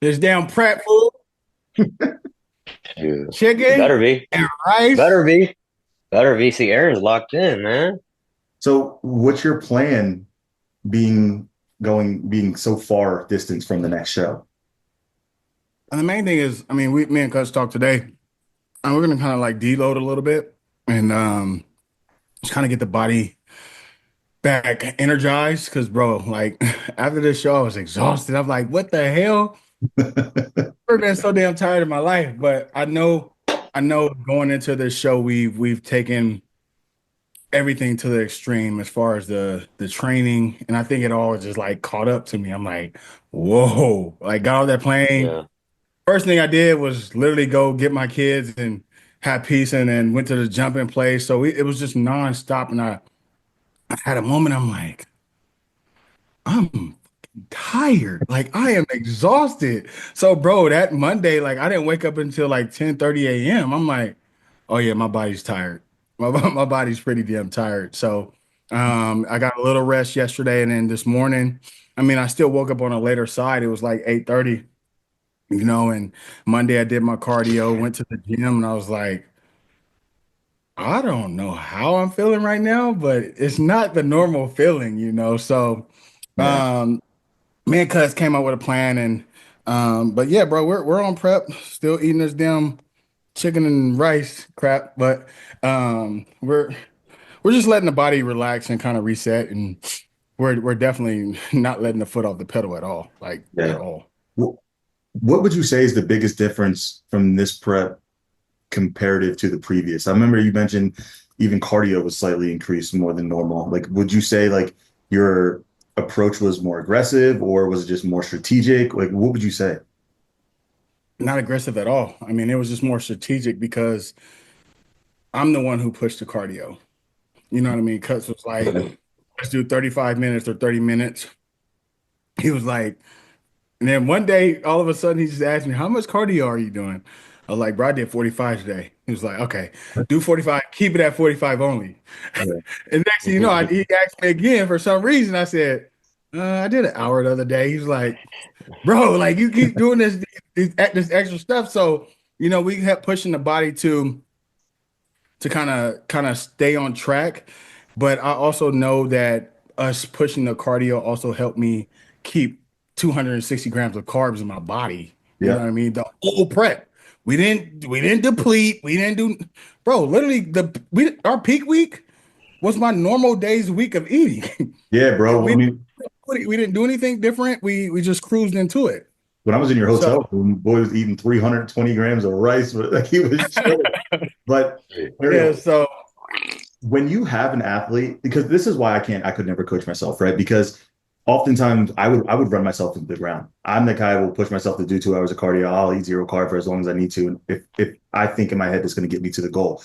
This damn prep food, Dude, it chicken better be. and rice. Better be. Better be. See, Aaron's locked in, man. So what's your plan being being so far distance from the next show? And the main thing is, I mean, me and Cutz talked today, and we're gonna kind of like deload a little bit and just kind of get the body back energized. Cause bro, like after this show, I was exhausted. I'm like, what the hell? I've been so damn tired of my life. But I know going into this show, we've taken everything to the extreme as far as the training, and I think it all just like caught up to me. I'm like, whoa! Like got off that plane. Yeah. First thing I did was literally go get my kids and have peace, and then went to the jumping place. So it was just nonstop, and I had a moment. I'm like, I'm tired. Like I am exhausted. So, bro, that Monday, like I didn't wake up until like 10:30 a.m. I'm like, oh yeah, my body's tired. My body's pretty damn tired. So, I got a little rest yesterday, and then this morning, I mean, I still woke up on a later side. It was like 8:30, and Monday I did my cardio, went to the gym, and I was like, I don't know how I'm feeling right now, but it's not the normal feeling. So, Yeah. um, me and Cuz came up with a plan, and but yeah, bro, we're on prep, still eating this damn chicken and rice crap, but we're just letting the body relax and kind of reset, and we're definitely not letting the foot off the pedal at all, like at Yeah. all. Wh- What would you say is the biggest difference from this prep comparative to the previous? I remember you mentioned even cardio was slightly increased more than normal. Like, would you say like your approach was more aggressive or was it just more strategic? Like, what would you say? Not aggressive at all. I mean, it was just more strategic because I'm the one who pushed the cardio. You know what I mean? Cuts was like, let's do 35 minutes or 30 minutes. He was like, and then one day, all of a sudden, he just asked me, how much cardio are you doing? I was like, bro, I did 45 today. He was like, okay, do 45, keep it at 45 only. Yeah. And next thing you know, he asked me again for some reason. I said, I did an hour the other day. He was like, bro, like you keep doing this extra stuff. So, we kept pushing the body to kind of stay on track. But I also know that us pushing the cardio also helped me keep 260 grams of carbs in my body. You know Yeah. what I mean? The whole prep. We didn't deplete. We didn't do, bro. Literally, our peak week was my normal day's week of eating. Yeah, we, bro. I we mean, we didn't do anything different. We just cruised into it. when I was in your So hotel room, boy was eating 320 grams of rice, but like he was chilling. But yeah. Ariel, So when you have an athlete, because this is why I could never coach myself, right? Because oftentimes I would run myself into the ground. I'm the guy who will push myself to do 2 hours of cardio. I'll eat zero carb for as long as I need to. And if I think in my head it's going to get me to the goal.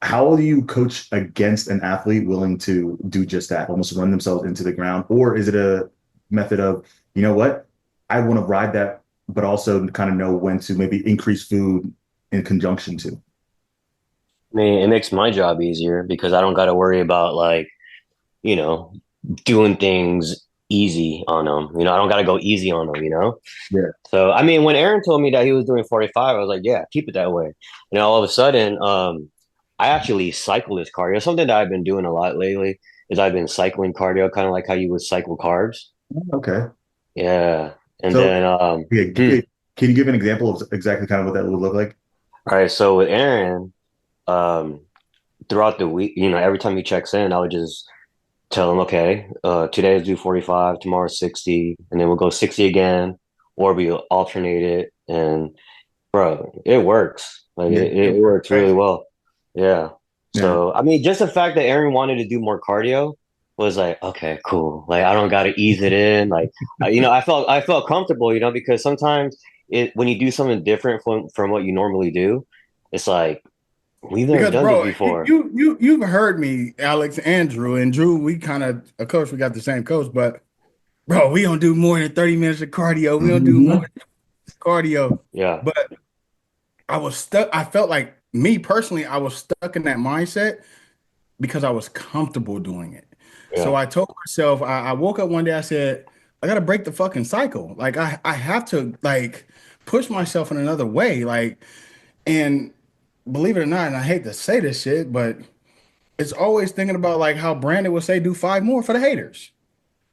How do you coach against an athlete willing to do just that, almost run themselves into the ground? Or is it a method of, you know what, I want to ride that, but also kind of know when to maybe increase food in conjunction to? I mean, it makes my job easier because I don't got to worry about like, you know, doing things easy on them. I don't got to go easy on them. Yeah. So, I mean, when Aaron told me that he was doing 45, I was like, yeah, keep it that way. All of a sudden, I actually cycle this cardio. Something that I've been doing a lot lately is I've been cycling cardio, kind of like how you would cycle carbs. Okay. Yeah. And So, then, yeah, can you give an example of exactly kind of what that would look like? all right. So with Aaron, um, throughout the week, every time he checks in, I would just tell him, okay, today is due 45, tomorrow's 60, and then we'll go 60 again, or we alternate it. And bro, it works. Like Yeah. it works really crazy. well. Yeah. Yeah. So I mean, just the fact that Aaron wanted to do more cardio was like, okay, cool. Like I don't got to ease it in. Like, I felt comfortable, because sometimes when you do something different from what you normally do, it's like we've never Because, done this bro, before. you've heard me, Alex and Drew, and Drew. We kind of coach. We got the same coach, but bro, we don't do more than 30 minutes of cardio. We don't do more Mhm. than cardio. Yeah. But I was stuck. I felt like me personally, I was stuck in that mindset because I was comfortable doing it. So Yeah. I told myself, I woke up one day. I said, I gotta break the fucking cycle. Like I have to like push myself in another way. Like, and believe it or not, and I hate to say this shit, but it's always thinking about like how Brandon would say, do five more for the haters.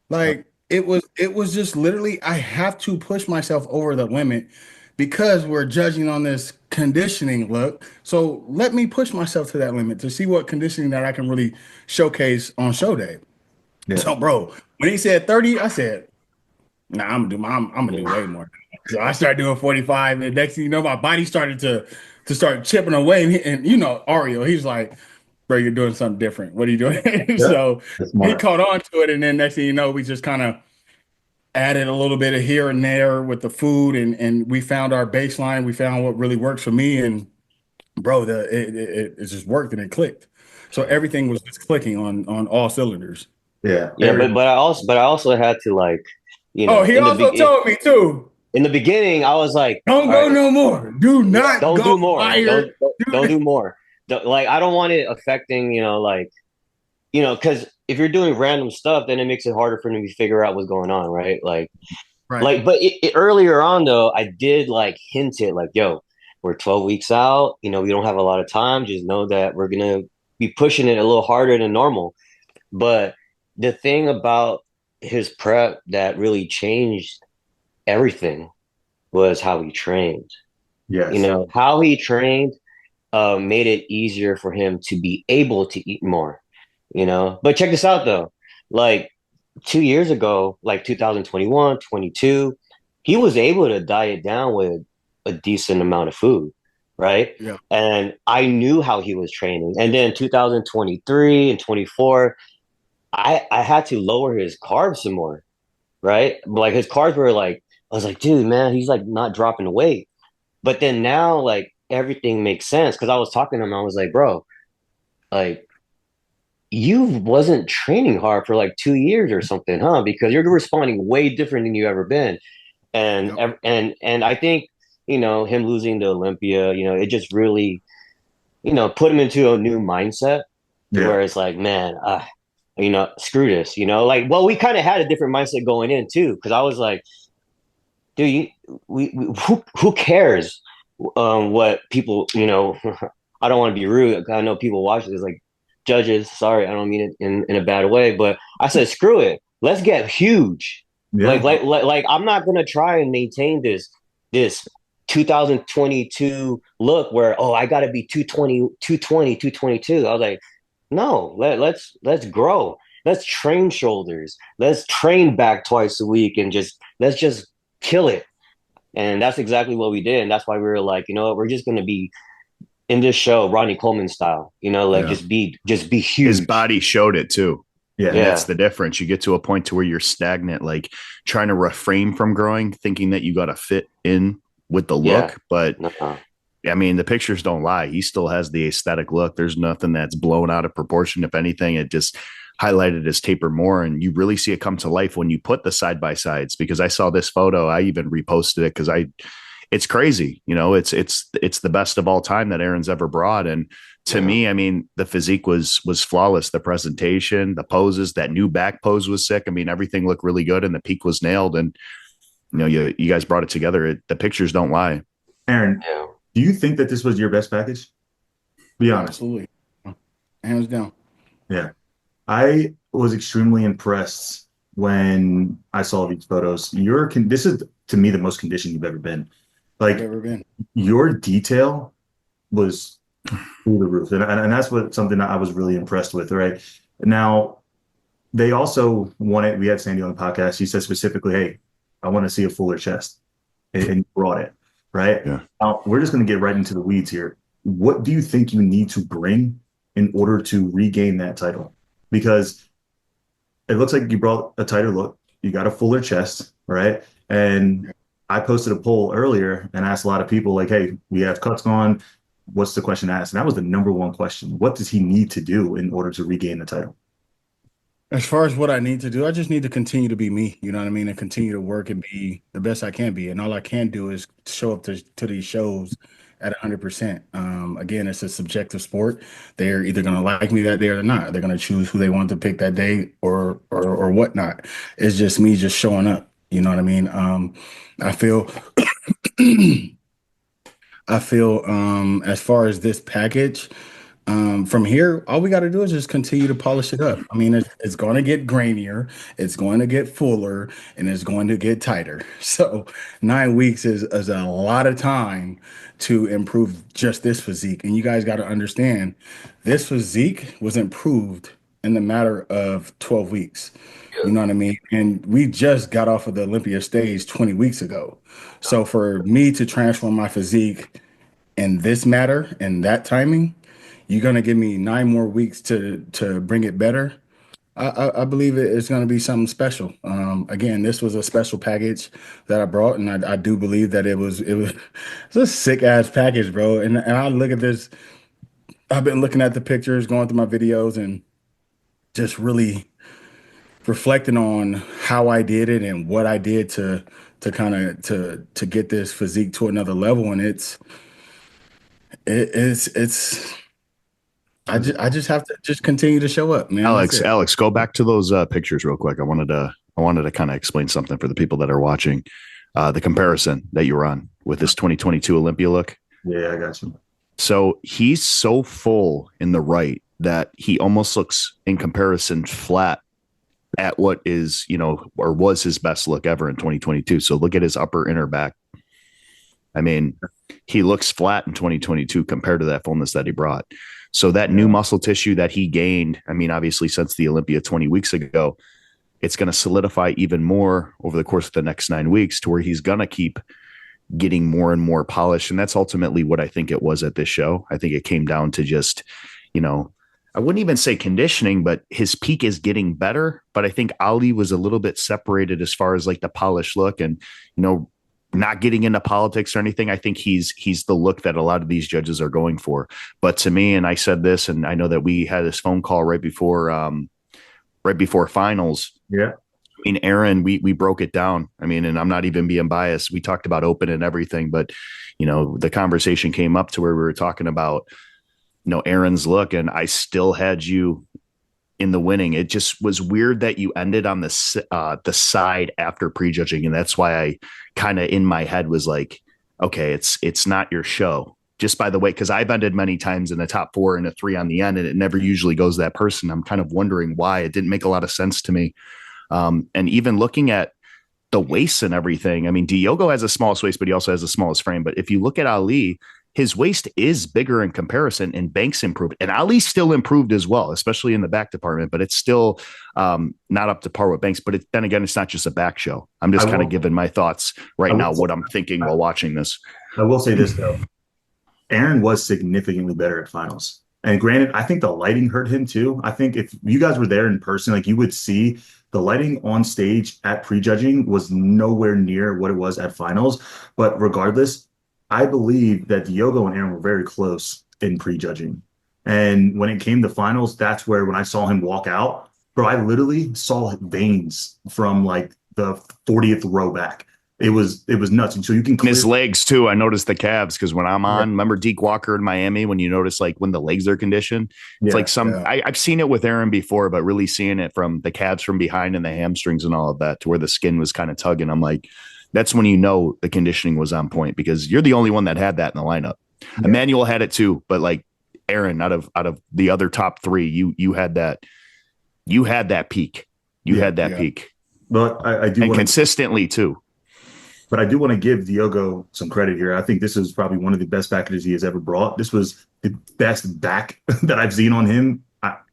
Like it was just literally I have to push myself over the limit because we're judging on this conditioning look. So let me push myself to that limit to see what conditioning that I can really showcase on show day. Yeah. So bro, when he said 30, I said, nah, I'm gonna do way more. So I started doing 45, and next thing you know, my body started to start chipping away. And you know, Ario, he's like, bro, you're doing something different. What are you doing? Yeah. So That's he smart. caught on to it, and then next thing you know, we just kind of added a little bit of here and there with the food, and we found our baseline. We found what really works for me, and bro, it just worked and it clicked. So everything was just clicking on all cylinders. Yeah. Yeah, but I also had to like, Oh, he in the also told me too. beginning, I was like, Don't all go right, no more. Do yeah, not don't go do more. higher. Don't do more. Like I don't want it affecting, like, because if you're doing random stuff, then it makes it harder for me to figure out what's going on, right? Right. But earlier on though, I did like hint it, like, yo, we're 12 weeks out. We don't have a lot of time. Just know that we're gonna be pushing it a little harder than normal. But the thing about his prep that really changed everything was how he trained. Yes. How he trained made it easier for him to be able to eat more. But check this out though. Like 2 years ago, like 2021, 22, he was able to diet down with a decent amount of food, right? Yeah. And I knew how he was training. And then 2023 and 24, I had to lower his carbs some more, right? Like his carbs were like, I was like, dude, man, he's like not dropping weight. But then now, like everything makes sense because I was talking to him. I was like, bro, like you wasn't training hard for like 2 years or something, huh? Because you're responding way different than you ever been. And Yep. and I think him losing to Olympia, it just really put him into a new mindset to Yeah. where it's like, man, screw this, like, well, we kind of had a different mindset going in too, because I was like, dude, who cares what people, I don't want to be rude. I know people watch this like judges. Sorry, I don't mean it in a bad way, but I said, screw it. Let's get huge. Yeah. Like I'm not gonna try and maintain this 2022 look where, oh, I gotta be 220, 220, 222. I was like, no, let's grow. Let's train shoulders. Let's train back twice a week and let's just kill it. And that's exactly what we did. And that's why we were like, you know what, we're just gonna be in this show, Ronnie Coleman style, like Yeah. just be His huge. body showed it too. Yeah. And that's Yeah. the difference. You get to a point to where you're stagnant, like trying to refrain from growing, thinking that you got to fit in with the Yeah. look. But Uh-huh. I mean, the pictures don't lie. He still has the aesthetic look. There's nothing that's blown out of proportion. If anything, it just highlighted his taper more. And you really see it come to life when you put the side by sides, because I saw this photo. I even reposted it because it's crazy. It's the best of all time that Aaron's ever brought. And to Yeah. me, I mean, the physique was flawless. The presentation, the poses, that new back pose was sick. I mean, everything looked really good and the peak was nailed. And you guys brought it together. The pictures don't lie. Aaron, Yeah. do you think that this was your best package? Be honest. Absolutely. Hands down. Yeah. I was extremely impressed when I saw these photos. This is to me the most conditioned you've ever been. I've Like ever been. your detail was through the roof. And that's something that I was really impressed with. Right. Now, they also wanted, we had Sandy on the podcast. She said specifically, hey, I want to see a fuller chest. And you brought it. Right. Yeah. Now, we're just going to get right into the weeds here. What do you think you need to bring in order to regain that title? Because it looks like you brought a tighter look. You got a fuller chest, right? And I posted a poll earlier and asked a lot of people, like, hey, we have Cutz on. What's the question asked? And that was the number one question. What does he need to do in order to regain the title? As far as what I need to do, I just need to continue to be me, you know what I mean, and continue to work and be the best I can be. And all I can do is show up to these shows at 100%. Again, it's a subjective sport. They're either going to like me that day or not. They're going to choose who they want to pick that day or whatnot. It's just me just showing up. You know what I mean? I feel I feel as far as this package, from here, all we got to do is just continue to polish it up. I mean, it's going to get grainier, it's going to get fuller, and it's going to get tighter. So 9 weeks is a lot of time to improve just this physique. And you guys got to understand, this physique was improved in the matter of 12 weeks. You know what I mean? And we just got off of the Olympia stage 20 weeks ago. So for me to transform my physique in this matter and that timing, you're gonna give me 9 more weeks to bring it better. I believe it's gonna be something special. Again, this was a special package that I brought, and I do believe that it was it's a sick ass package, bro. And I look at this. I've been looking at the pictures, going through my videos, and just really reflecting on how I did it and what I did to kind of to get this physique to another level. And it's I just have to just continue to show up, man. That's it. Alex, go back to those pictures real quick. I wanted to kind of explain something for the people that are watching. The comparison that you were on with this 2022 Olympia look. Yeah, I got you. So he's so full in the right that he almost looks, in comparison, flat at what is, or was his best look ever in 2022. So look at his upper inner back. I mean, he looks flat in 2022 compared to that fullness that he brought. So that new muscle tissue that he gained, I mean, obviously since the Olympia 20 weeks ago, it's going to solidify even more over the course of the next 9 weeks to where he's going to keep getting more and more polished. And that's ultimately what I think it was at this show. I think it came down to just, I wouldn't even say conditioning, but his peak is getting better. But I think Ali was a little bit separated as far as like the polished look and, not getting into politics or anything. I think he's the look that a lot of these judges are going for. But to me, and I said this, and I know that we had this phone call right before finals. Yeah. I mean, Erin, we broke it down. I mean, and I'm not even being biased. We talked about open and everything, but the conversation came up to where we were talking about, Erin's look, and I still had you in the winning. It just was weird that you ended on the side after prejudging, and that's why I kind of in my head was like, okay, it's not your show. Just by the way, because I've ended many times in the top 4 and a 3 on the end, and it never usually goes that person. I'm kind of wondering why. It didn't make a lot of sense to me. And even looking at the waist and everything, I mean, Diogo has a smallest waist, but he also has the smallest frame. But if you look at Ali, his waist is bigger in comparison, and Banks improved, and Ali still improved as well, especially in the back department, but it's still not up to par with Banks. But then again, it's not just a back show. I'm just kind of giving my thoughts right now, what I'm thinking while watching this. I will say this though. Erin was significantly better at finals. And granted, I think the lighting hurt him too. I think if you guys were there in person, like you would see the lighting on stage at prejudging was nowhere near what it was at finals. But regardless, I believe that Diogo and Erin were very close in prejudging. And when it came to finals, that's where when I saw him walk out, bro, I literally saw veins from like the 40th row back. It was nuts. And so you can clear his legs too. I noticed the calves because when I'm on, remember Deke Walker in Miami, when you notice like when the legs are conditioned, it's like I've seen it with Erin before, but really seeing it from the calves from behind and the hamstrings and all of that to where the skin was kind of tugging. I'm like, that's when the conditioning was on point because you're the only one that had that in the lineup. Yeah. Emmanuel had it too, but like Erin, out of the other top 3, you had that peak. You had that peak. But I do and consistently too. But I do want to give Diogo some credit here. I think this is probably one of the best packages he has ever brought. This was the best back that I've seen on him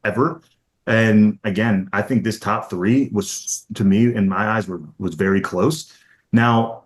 ever. And again, I think this top 3 was, to me, in my eyes, was very close. Now,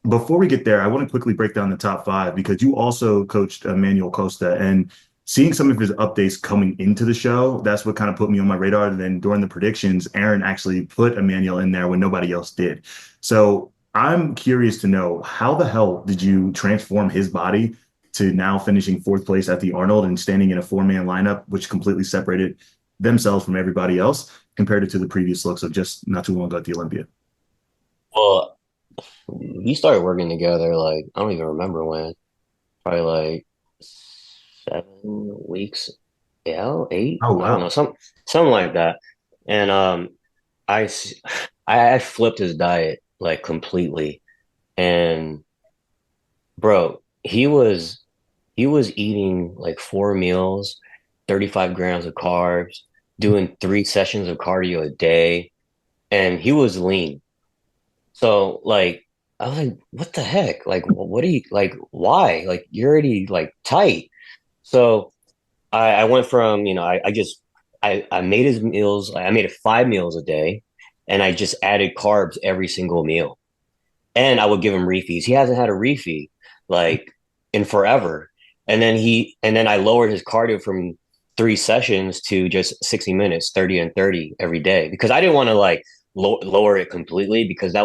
before we get there, I want to quickly break down the top 5 because you also coached Emmanuel Costa, and seeing some of his updates coming into the show, that's what kind of put me on my radar. And then during the predictions, Erin actually put Emmanuel in there when nobody else did. So I'm curious to know, how the hell did you transform his body to now finishing 4th place at the Arnold and standing in a 4-man lineup, which completely separated themselves from everybody else compared it to the previous looks of just not too long ago at the Olympia? Well, we started working together, like, I don't even remember when. probably like 7 weeks, yeah, eight. Oh I don't wow. know, something like that. And I s- I flipped his diet like completely. And bro, he was eating like 4 meals, 35 grams of carbs, doing 3 sessions of cardio a day, and he was lean. So like I was like, what the heck? Like what are you like why? Like you're already like tight. So I went from, I made his meals, I made it 5 meals a day, and I just added carbs every single meal. And I would give him refeeds. He hasn't had a refeed like in forever. And then I lowered his cardio from 3 sessions to just 60 minutes, 30 and 30 every day, because I didn't want to like lower it completely, because that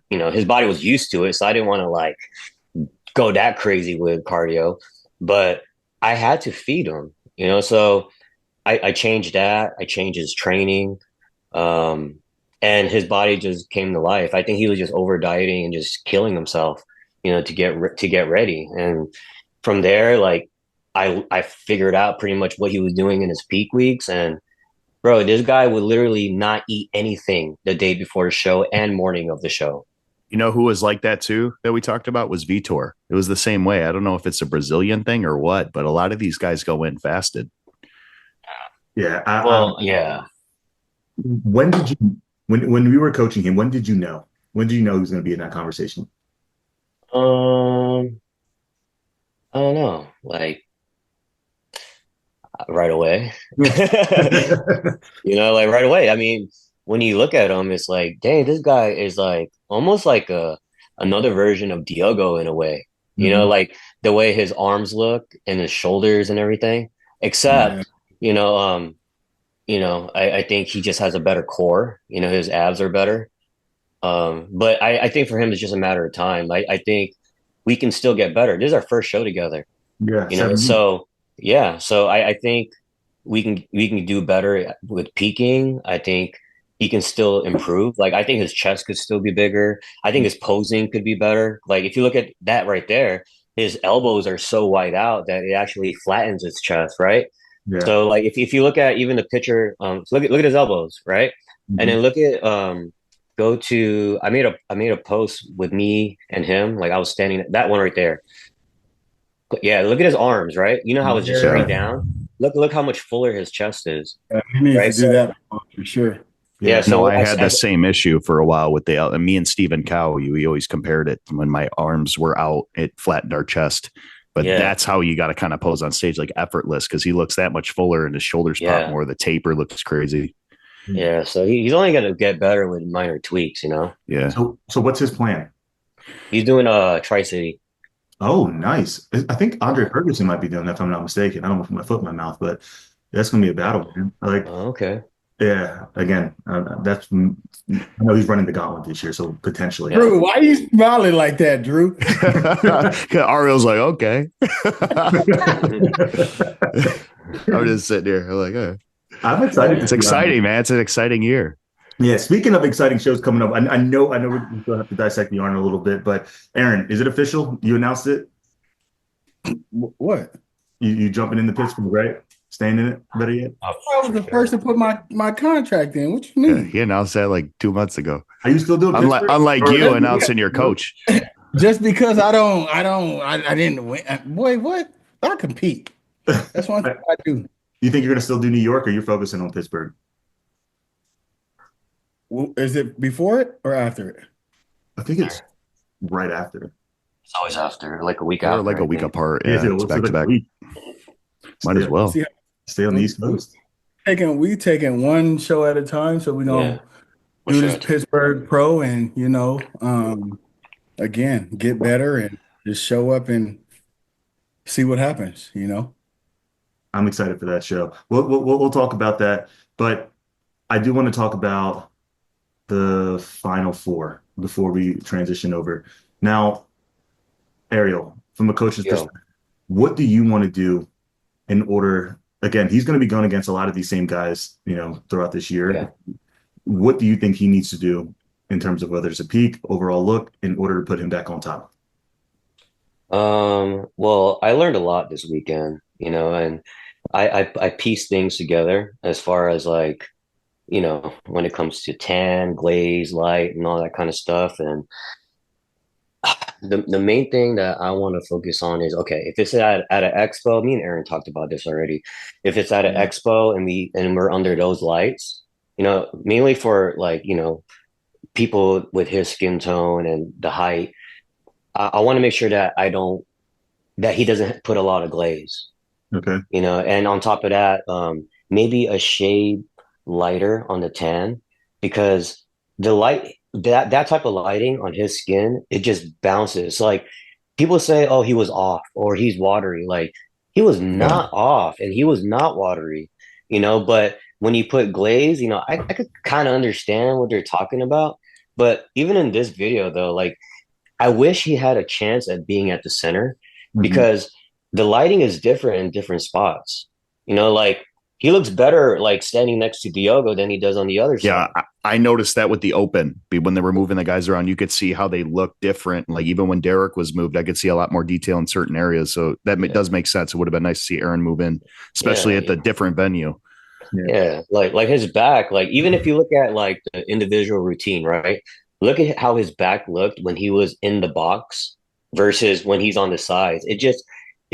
Yeah. was his body was used to it. So I didn't want to like go that crazy with cardio, but I had to feed him. So I changed that. I changed his training. Um, and his body just came to life. I think he was just over dieting and just killing himself, to get ready. And from there, like I figured out pretty much what he was doing in his peak weeks. And bro, this guy would literally not eat anything the day before the show and morning of the show. You know who was like that too that we talked about was Vitor. It was the same way. I don't know if it's a Brazilian thing or what, but a lot of these guys go in fasted. Yeah. Well, yeah. When did you when we were coaching him, when did you know? When did you know he was going to be in that conversation? Um, I don't know, like right away. Like right away. I mean, when you look at him, it's like, dang, this guy is like almost like another version of Diogo in a way. Mhm. Like the way his arms look and his shoulders and everything. Yeah. Except, I think he just has a better core. His abs are better. But I think for him it's just a matter of time. I think we can still get better. This is our first show together. Yeah, 7 weeks. So yeah, so I think we can do better with peaking. I think he can still improve. Like I think his chest could still be bigger. I think his posing could be better. Like if you look at that right there, his elbows are so wide out that it actually flattens his chest, right? Yeah. So like if you look at even the picture, so look at his elbows, right? And Mhm. then look at go to I made a post with me and him, like I was standing that one right there. Yeah, look at his arms, right? You know how it's just Yeah. straight down? Look how much fuller his chest is, He needs to right? do So that for sure. yeah, Yeah. No, so I had the same issue for a while with and me and Stephen Cow. We always compared it when my arms were out, it flattened our chest. But yeah, that's how you got to kind of pose on stage, like effortless, because he looks that much fuller and his shoulders pop yeah, more. The taper looks crazy. yeah. So he's only gonna get better with minor tweaks. Yeah. So what's his plan? He's doing Tri-City. Oh, nice. I think Andre Yeah. Ferguson might be doing that if I'm not mistaken. I don't want to put my foot in my mouth, but that's going to be a battle, man. Oh, okay. Yeah, again, I know he's running the gauntlet this year, so potentially. Yeah. Drew, why are you smiling like that, Drew? Ariel's like, okay. I'm just sitting here. I'm like, oh. I'm excited to It's see Andre. exciting, man. It's an exciting year. Yeah, speaking of exciting shows coming up, I know we still have to dissect the Arnold a little bit, but Erin, is it official? You announced it? What? You jumping in the Pittsburgh, right? Staying in it? Better yet? Oh, I was for the sure. first to put my contract in. What you Yeah, mean? he announced that like 2 months ago. Are you still doing Unlike, Pittsburgh? unlike Or- you announcing your coach. Just because I didn't win. Boy, what? I compete. That's one thing I do. You think you're going to still do New York, or you're focusing on Pittsburgh? Is it before it or after it? I think it's right after. It's always after, like a week They're after, like a I week think. apart. Yeah, Yeah, it's so back to like a back. week. Might as well. See, Stay on the East Coast. we taking one show at a time. So we're Yeah, gonna for do this sure. Pittsburgh Pro, and again, get better and just show up and see what happens. I'm excited for that show. We'll talk about that, but I do want to talk about the Final Four before we transition over. Now, Ariel, from a coach's Yo, perspective, what do you want to do in order? Again, he's going to be going against a lot of these same guys, throughout this year. yeah. What do you think he needs to do in terms of whether it's a peak, overall look, in order to put him back on top? Well, I learned a lot this weekend, and I pieced things together as far as like, when it comes to tan, glaze, light, and all that kind of stuff. And the main thing that I want to focus on is, okay, if it's at an expo, me and Erin talked about this already. If it's at an Yeah. expo and we're under those lights, mainly for like, people with his skin tone and the height, I want to make sure that I don't that he doesn't put a lot of glaze, Okay. and on top of that, maybe a shade lighter on the tan because the light that type of lighting on his skin, it just bounces. So like people say, oh, he was off or he's watery. Like he was Yeah. not off and he was not watery, but when you put glaze, I could kind of understand what they're talking about. But even in this video though, like I wish he had a chance at being at the center Mhm. because the lighting is different in different spots. Like he looks better like standing next to Diogo than he does on the other Yeah, side. I noticed that with the open when they were moving the guys around, you could see how they look different. Like even when Derek was moved, I could see a lot more detail in certain areas. So that Yeah, does make sense. It would have been nice to see Aaron move in, especially yeah, at the different venue. Yeah. yeah. Like his back, like even if you look at like the individual routine, right? Look at how his back looked when he was in the box versus when he's on the sides. It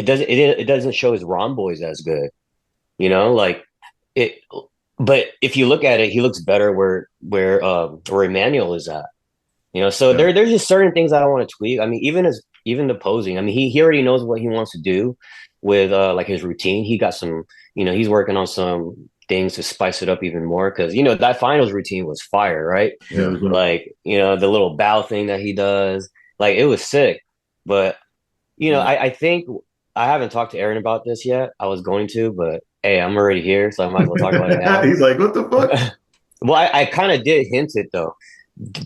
doesn't show his rhomboids as good, like it. But if you look at it, he looks better where Emmanuel is at. So Yeah. there's just certain things I want to tweak. I mean, even the posing. I mean, he already knows what he wants to do with like his routine. He got some, he's working on some things to spice it up even more because that finals routine was fire, right? Yeah. It was dope. Like, the little bow thing that he does, like it was sick. But Yeah. I think I haven't talked to Aaron about this yet. I was going to, but hey, I'm already here, so I might as well talk about it now. He's like, what the fuck? Well, I kind of did hint it though.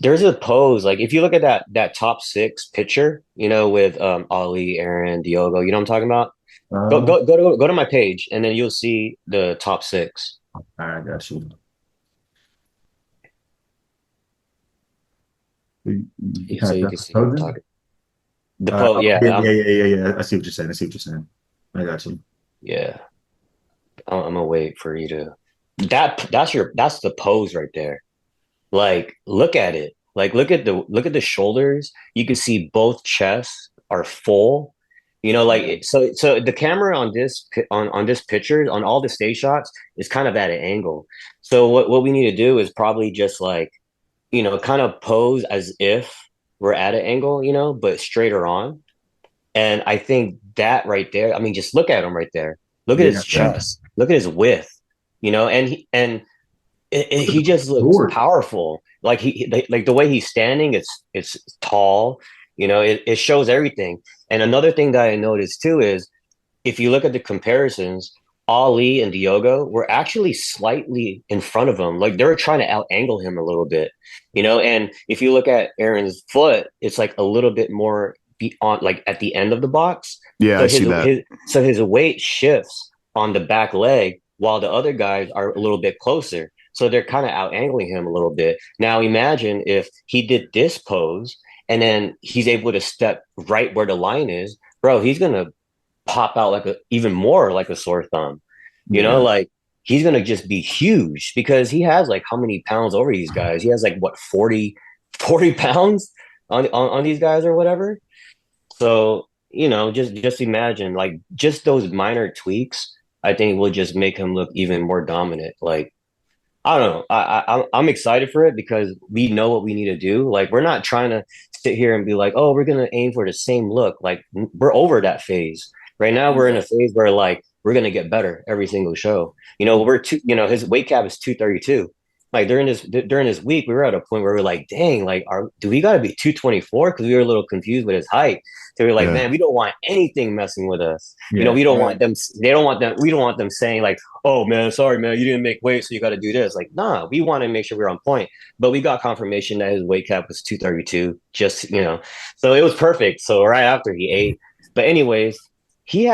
There's a pose like if you look at that top six picture, with Ali, Aaron, Diogo, you know what I'm talking about? Go Uh, go go to my page, and then you'll see the top six. all right, I got you. You kind So of you done can see what I'm posing? talking. The pose, yeah, Yeah, yeah, yeah, yeah, yeah. I see what you're saying. I see what you're saying. I got you. yeah. I'm gonna wait for you to. That's the pose right there. Like, look at it. Like, look at the shoulders. You can see both chests are full. Yeah. So the camera on this picture on all the stay shots is kind of at an angle. So what we need to do is probably just like kind of pose as if we're at an angle, but straighter on. And I think that right there. I mean, just look at him right there. Look at Yeah. his chest. Look at his width. And Look at he the just looks sword. powerful. Like like the way he's standing, it's tall. It shows everything. And another thing that I noticed too is if you look at the comparisons, Ali and Diogo were actually slightly in front of him. Like they were trying to out angle him a little bit. And if you look at Aaron's foot, it's like a little bit more on like at the end of the box. Yeah, So I see that. his weight shifts on the back leg while the other guys are a little bit closer. So they're kind of out angling him a little bit. Now imagine if he did this pose and then he's able to step right where the line is, bro, he's gonna pop out like even more like a sore thumb. Yeah. Like he's gonna just be huge because he has like how many pounds over these guys? He has like what 40 pounds on these guys or whatever. So, just imagine like just those minor tweaks, I think will just make him look even more dominant. Like I don't know. I'm excited for it because we know what we need to do. Like we're not trying to sit here and be like, oh, we're gonna aim for the same look. Like we're over that phase. Right now we're in a phase where like we're gonna get better every single show. His weight cap is 232. Like during this week, we were at a point where we are like, dang, like do we gotta be 224? Because we were a little confused with his height. So we are like, Yeah. man, we don't want anything messing with us. Yeah. We don't want them, they don't want them, we don't want them saying like, oh man, sorry man, you didn't make weight, so you got to do this. Like, nah, we want to make sure we're on point. But we got confirmation that his weight cap was 232. Just so it was perfect. So right after he ate, but anyways, he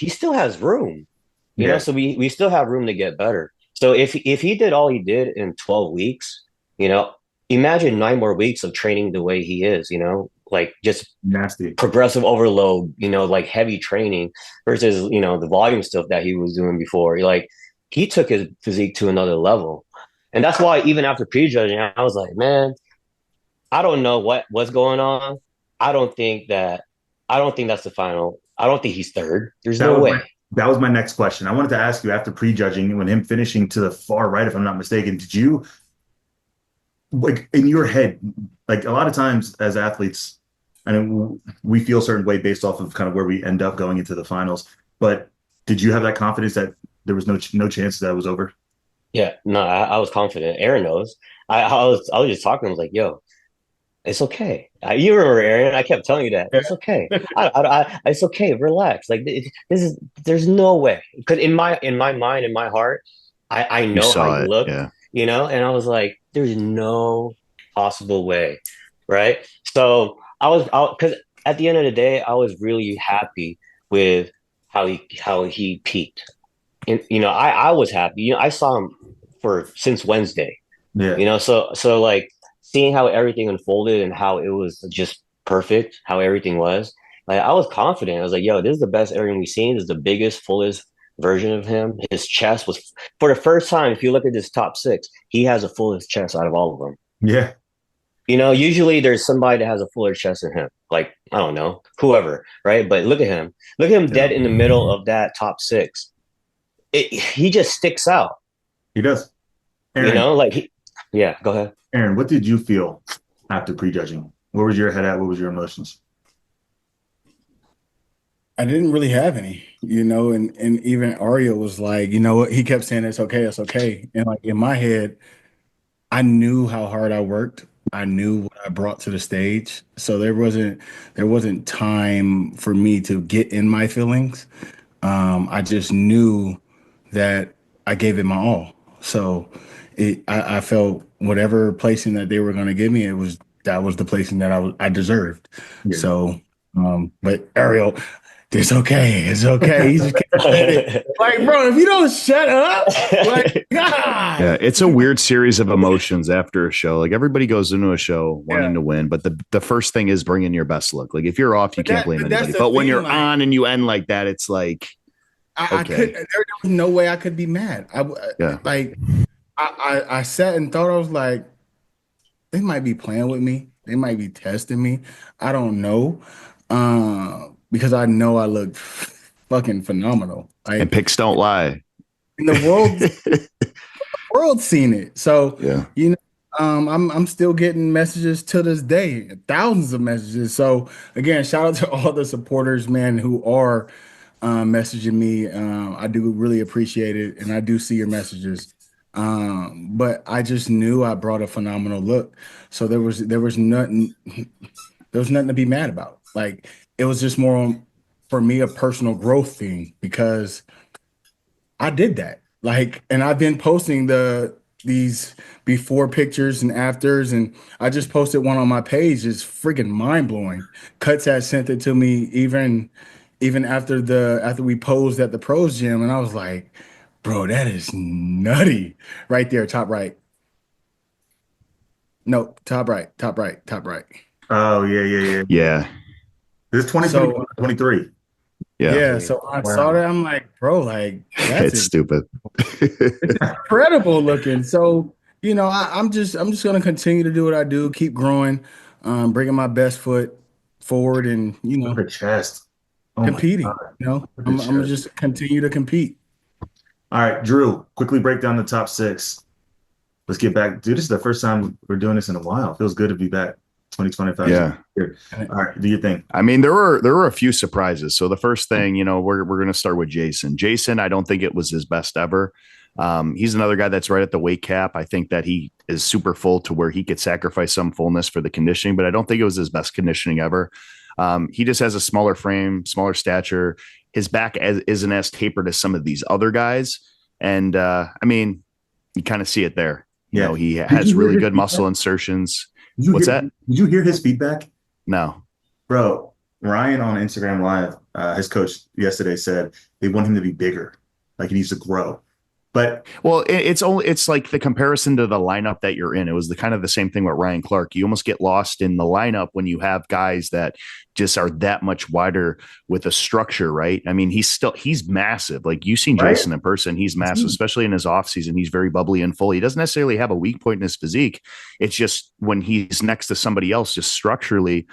still has room. Yeah. So we still have room to get better. So if he did all he did in 12 weeks, imagine 9 more weeks of training the way he is. like just Nasty. progressive overload, like heavy training versus, the volume stuff that he was doing before. Like he took his physique to another level. And that's why even after prejudging, I was like, man, I don't know what's going on. I don't think that's the final. I don't think he's third. There's That no was way. my that was my next question. I wanted to ask you after prejudging, when him finishing to the far right, if I'm not mistaken, did you like in your head, like a lot of times as athletes, I know we feel a certain way based off of kind of where we end up going into the finals. But did you have that confidence that there was no chance that it was over? Yeah, no, I was confident. Aaron knows. I was just talking. I was like, yo, it's okay. You remember Aaron? I kept telling you that it's okay. It's okay. Relax. Like this is. There's no way. Because in my mind, in my heart, I You know how saw you it. look. Yeah. And I was like, there's no possible way, right? So because at the end of the day, I was really happy with how he peaked. And I was happy. I saw him for since Wednesday. Yeah. So like seeing how everything unfolded and how it was just perfect, how everything was, like I was confident. I was like, yo, this is the best Erin we've seen. This is the biggest, fullest version of him. His chest was, for the first time, if you look at this top six, he has the fullest chest out of all of them. Yeah. Usually there's somebody that has a fuller chest than him. Like, I don't know, whoever, right? But look at him. Look at him dead in the middle of that top six. He just sticks out. He does. Aaron, Yeah, go ahead. Aaron, what did you feel after prejudging? Where was your head at? What was your emotions? I didn't really have any, and even Aria was like, you know what? He kept saying it's okay, it's okay. And like in my head, I knew how hard I worked. I knew what I brought to the stage. So there wasn't time for me to get in my feelings. I just knew that I gave it my all. So I felt whatever placing that they were going to give me, that was the placing that I deserved. Yeah. So, but Ariel, it's okay. It's okay. He just kept saying it. Like, bro, if you don't shut up, like, God. Yeah, it's a weird series of emotions after a show. Like everybody goes into a show wanting to win, but the first thing is bringing your best look. Like if you're off, you can't blame anybody. But when you're on and you end like that, it's like I could. There was no way I could be mad. I sat and thought. I was like, they might be playing with me. They might be testing me. I don't know, because I know I look fucking phenomenal. and picks don't lie. And the world's seen it. So yeah. I'm still getting messages to this day, thousands of messages. So again, shout out to all the supporters, man, who are messaging me. I do really appreciate it, and I do see your messages. But I just knew I brought a phenomenal look. So there was nothing to be mad about. Like it was just more for me a personal growth thing because I did that. Like, and I've been posting these before pictures and afters, and I just posted one on my page. It's freaking mind blowing. Cutz had sent it to me even after we posed at the pros gym, and I was like, bro, that is nutty. Right there, top right. No, top right, top right, top right. Oh, yeah. Yeah. This is 2020, 23. Yeah. So I saw that. I'm like, bro, like that's it's stupid. It's incredible looking. So, I'm just gonna continue to do what I do, keep growing, bringing my best foot forward and, Look at the chest. Oh competing. Look at I'm the gonna chest. just continue to compete. All right, Drew, quickly break down the top six. Let's get back. Dude, this is the first time we're doing this in a while. It feels good to be back. 2025. Yeah. All right, do your thing. I mean, there were a few surprises. So the first thing, we're going to start with Jason. Jason, I don't think it was his best ever. He's another guy that's right at the weight cap. I think that he is super full to where he could sacrifice some fullness for the conditioning, but I don't think it was his best conditioning ever. He just has a smaller frame, smaller stature. His back isn't as tapered as some of these other guys. And I mean, you kind of see it there. Yeah. He has really good muscle insertions. What's that? Did you hear his feedback? No. Bro, Ryan on Instagram Live, his coach yesterday said they want him to be bigger. Like he needs to grow. But Well, it's like the comparison to the lineup that you're in. It was the kind of the same thing with Ryan Clark. You almost get lost in the lineup when you have guys that just are that much wider with a structure, right? I mean, he's massive. Like you've seen right, Jason in person, he's massive, especially in his off season. He's very bubbly and full. He doesn't necessarily have a weak point in his physique. It's just when he's next to somebody else, just structurally,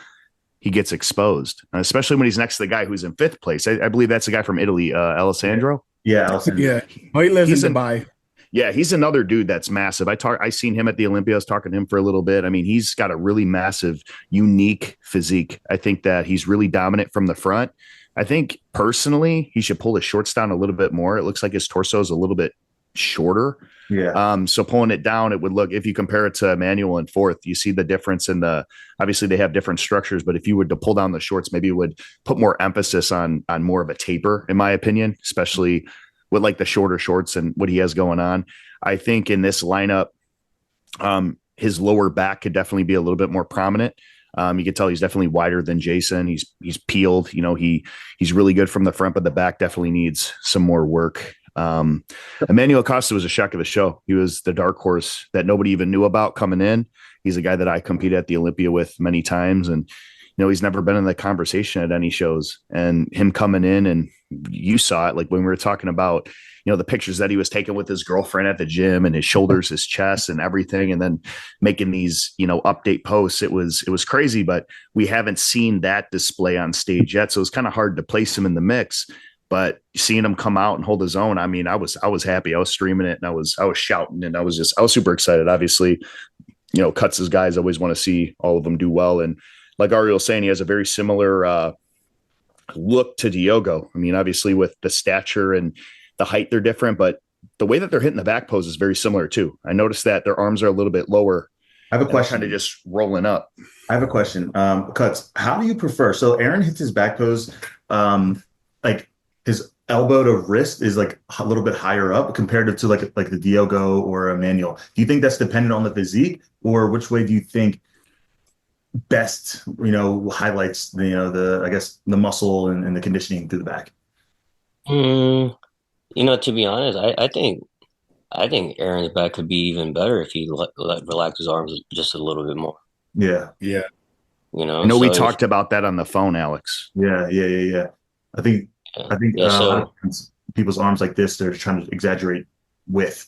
he gets exposed, especially when he's next to the guy who's in fifth place. I believe that's the guy from Italy, Alessandro. yeah, Alcindor. Yeah. Oh, he lives He's in Dubai. Yeah, he's another dude that's massive. I seen him at the Olympia. I was talking to him for a little bit. I mean, he's got a really massive, unique physique. I think that he's really dominant from the front. I think personally, he should pull his shorts down a little bit more. It looks like his torso is a little bit shorter. Yeah. So pulling it down, it would look, if you compare it to Emmanuel and fourth, you see the difference in obviously they have different structures, but if you were to pull down the shorts, maybe it would put more emphasis on more of a taper, in my opinion, especially with like the shorter shorts and what he has going on. I think in this lineup, his lower back could definitely be a little bit more prominent. You can tell he's definitely wider than Jason. He's peeled, he's really good from the front, but the back definitely needs some more work. Emmanuel Costa was a shock of the show. He was the dark horse that nobody even knew about coming in. He's a guy that I competed at the Olympia with many times. And, he's never been in the conversation at any shows, and him coming in, and you saw it, like when we were talking about, the pictures that he was taking with his girlfriend at the gym and his shoulders, his chest and everything. And then making these, update posts. It was crazy, but we haven't seen that display on stage yet. So it's kind of hard to place him in the mix, but seeing him come out and hold his own, I mean, I was happy. I was streaming it and I was shouting, and I was super excited. Obviously, Cutz' guys always want to see all of them do well. And like Ariel was saying, he has a very similar look to Diogo. I mean, obviously with the stature and the height, they're different, but the way that they're hitting the back pose is very similar too. I noticed that their arms are a little bit lower. I have a question. Kind of just rolling up. I have a question. Cutz, how do you prefer? So Aaron hits his back pose, like his elbow to wrist is like a little bit higher up compared to like the Diogo or Emmanuel. Do you think that's dependent on the physique, or which way do you think best, highlights the I guess the muscle and the conditioning through the back? To be honest, I think Aaron's back could be even better if he relax his arms just a little bit more. Yeah. Yeah. I know we talked about that on the phone, Alex. Yeah. I think Yeah, a lot of times people's arms like this, they're trying to exaggerate width.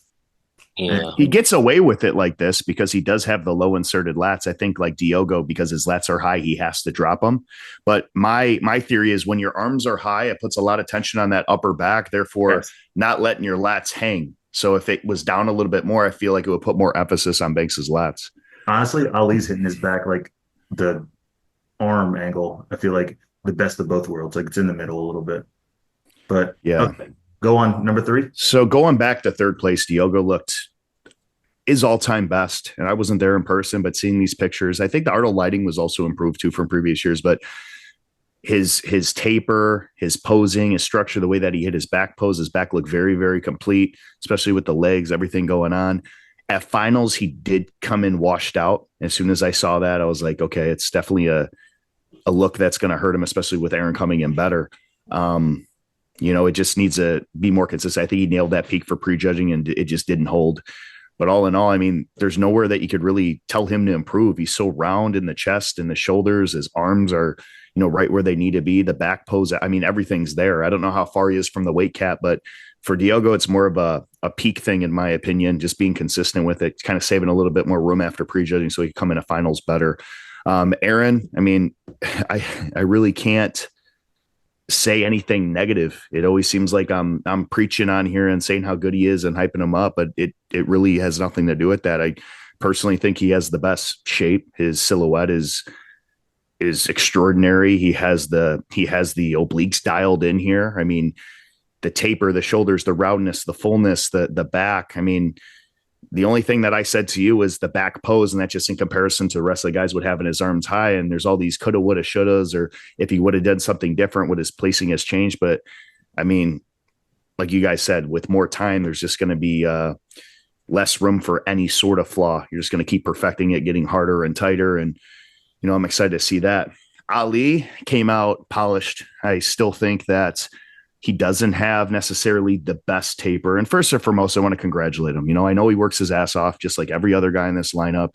yeah. He gets away with it like this because he does have the low inserted lats. I think like Diogo, because his lats are high, he has to drop them. But my theory is when your arms are high, it puts a lot of tension on that upper back, therefore Yes. not letting your lats hang. So if it was down a little bit more, I feel like it would put more emphasis on Banks's lats. Honestly, Ali's hitting his back like the arm angle. I feel like the best of both worlds. Like it's in the middle a little bit. But Yeah. Okay. Go on, number 3. So going back to third place, Diogo looked his all-time best. And I wasn't there in person, but seeing these pictures, I think the Arnold lighting was also improved too from previous years. But his taper, his posing, his structure, the way that he hit his back looked very, very complete, especially with the legs, everything going on. At finals, he did come in washed out. As soon as I saw that, I was like, okay, it's definitely a look that's going to hurt him, especially with Aaron coming in better. It just needs to be more consistent. I think he nailed that peak for prejudging and it just didn't hold. But all in all, I mean, there's nowhere that you could really tell him to improve. He's so round in the chest and the shoulders. His arms are, right where they need to be. The back pose, I mean, everything's there. I don't know how far he is from the weight cap, but for Diogo, it's more of a peak thing, in my opinion, just being consistent with it, kind of saving a little bit more room after prejudging so he can come into finals better. Aaron, I mean, I really can't say anything negative. It always seems like I'm preaching on here and saying how good he is and hyping him up, but it really has nothing to do with that. I personally think he has the best shape. His silhouette is extraordinary. He has the obliques dialed in here. I mean, the taper, the shoulders, the roundness, the fullness, the back. I mean, the only thing that I said to you is the back pose, and that's just in comparison to the rest of the guys would have in his arms high. And there's all these coulda, woulda, shouldas, or if he would have done something different, would his placing has changed. But I mean, like you guys said, with more time, there's just going to be less room for any sort of flaw. You're just going to keep perfecting it, getting harder and tighter. And, I'm excited to see that. Ali came out polished. I still think that He doesn't have necessarily the best taper. And first and foremost, I want to congratulate him. I know he works his ass off just like every other guy in this lineup.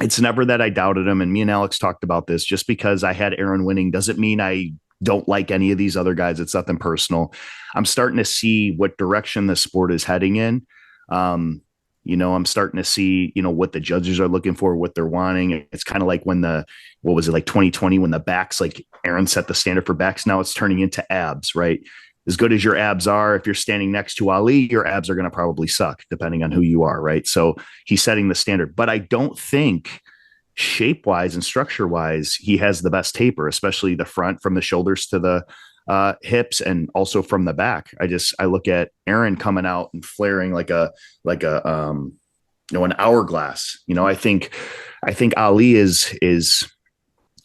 It's never that I doubted him. And me and Alex talked about this. Just because I had Aaron winning doesn't mean I don't like any of these other guys. It's nothing personal. I'm starting to see what direction the sport is heading in. I'm starting to see, what the judges are looking for, what they're wanting. It's kind of like when what was it, like 2020, when the backs, like Aaron set the standard for backs. Now it's turning into abs, right? As good as your abs are, if you're standing next to Ali, your abs are going to probably suck depending on who you are, right? So he's setting the standard, but I don't think shape wise and structure wise, he has the best taper, especially the front from the shoulders to the hips and also from the back. I look at Aaron coming out and flaring like an hourglass. I think Ali is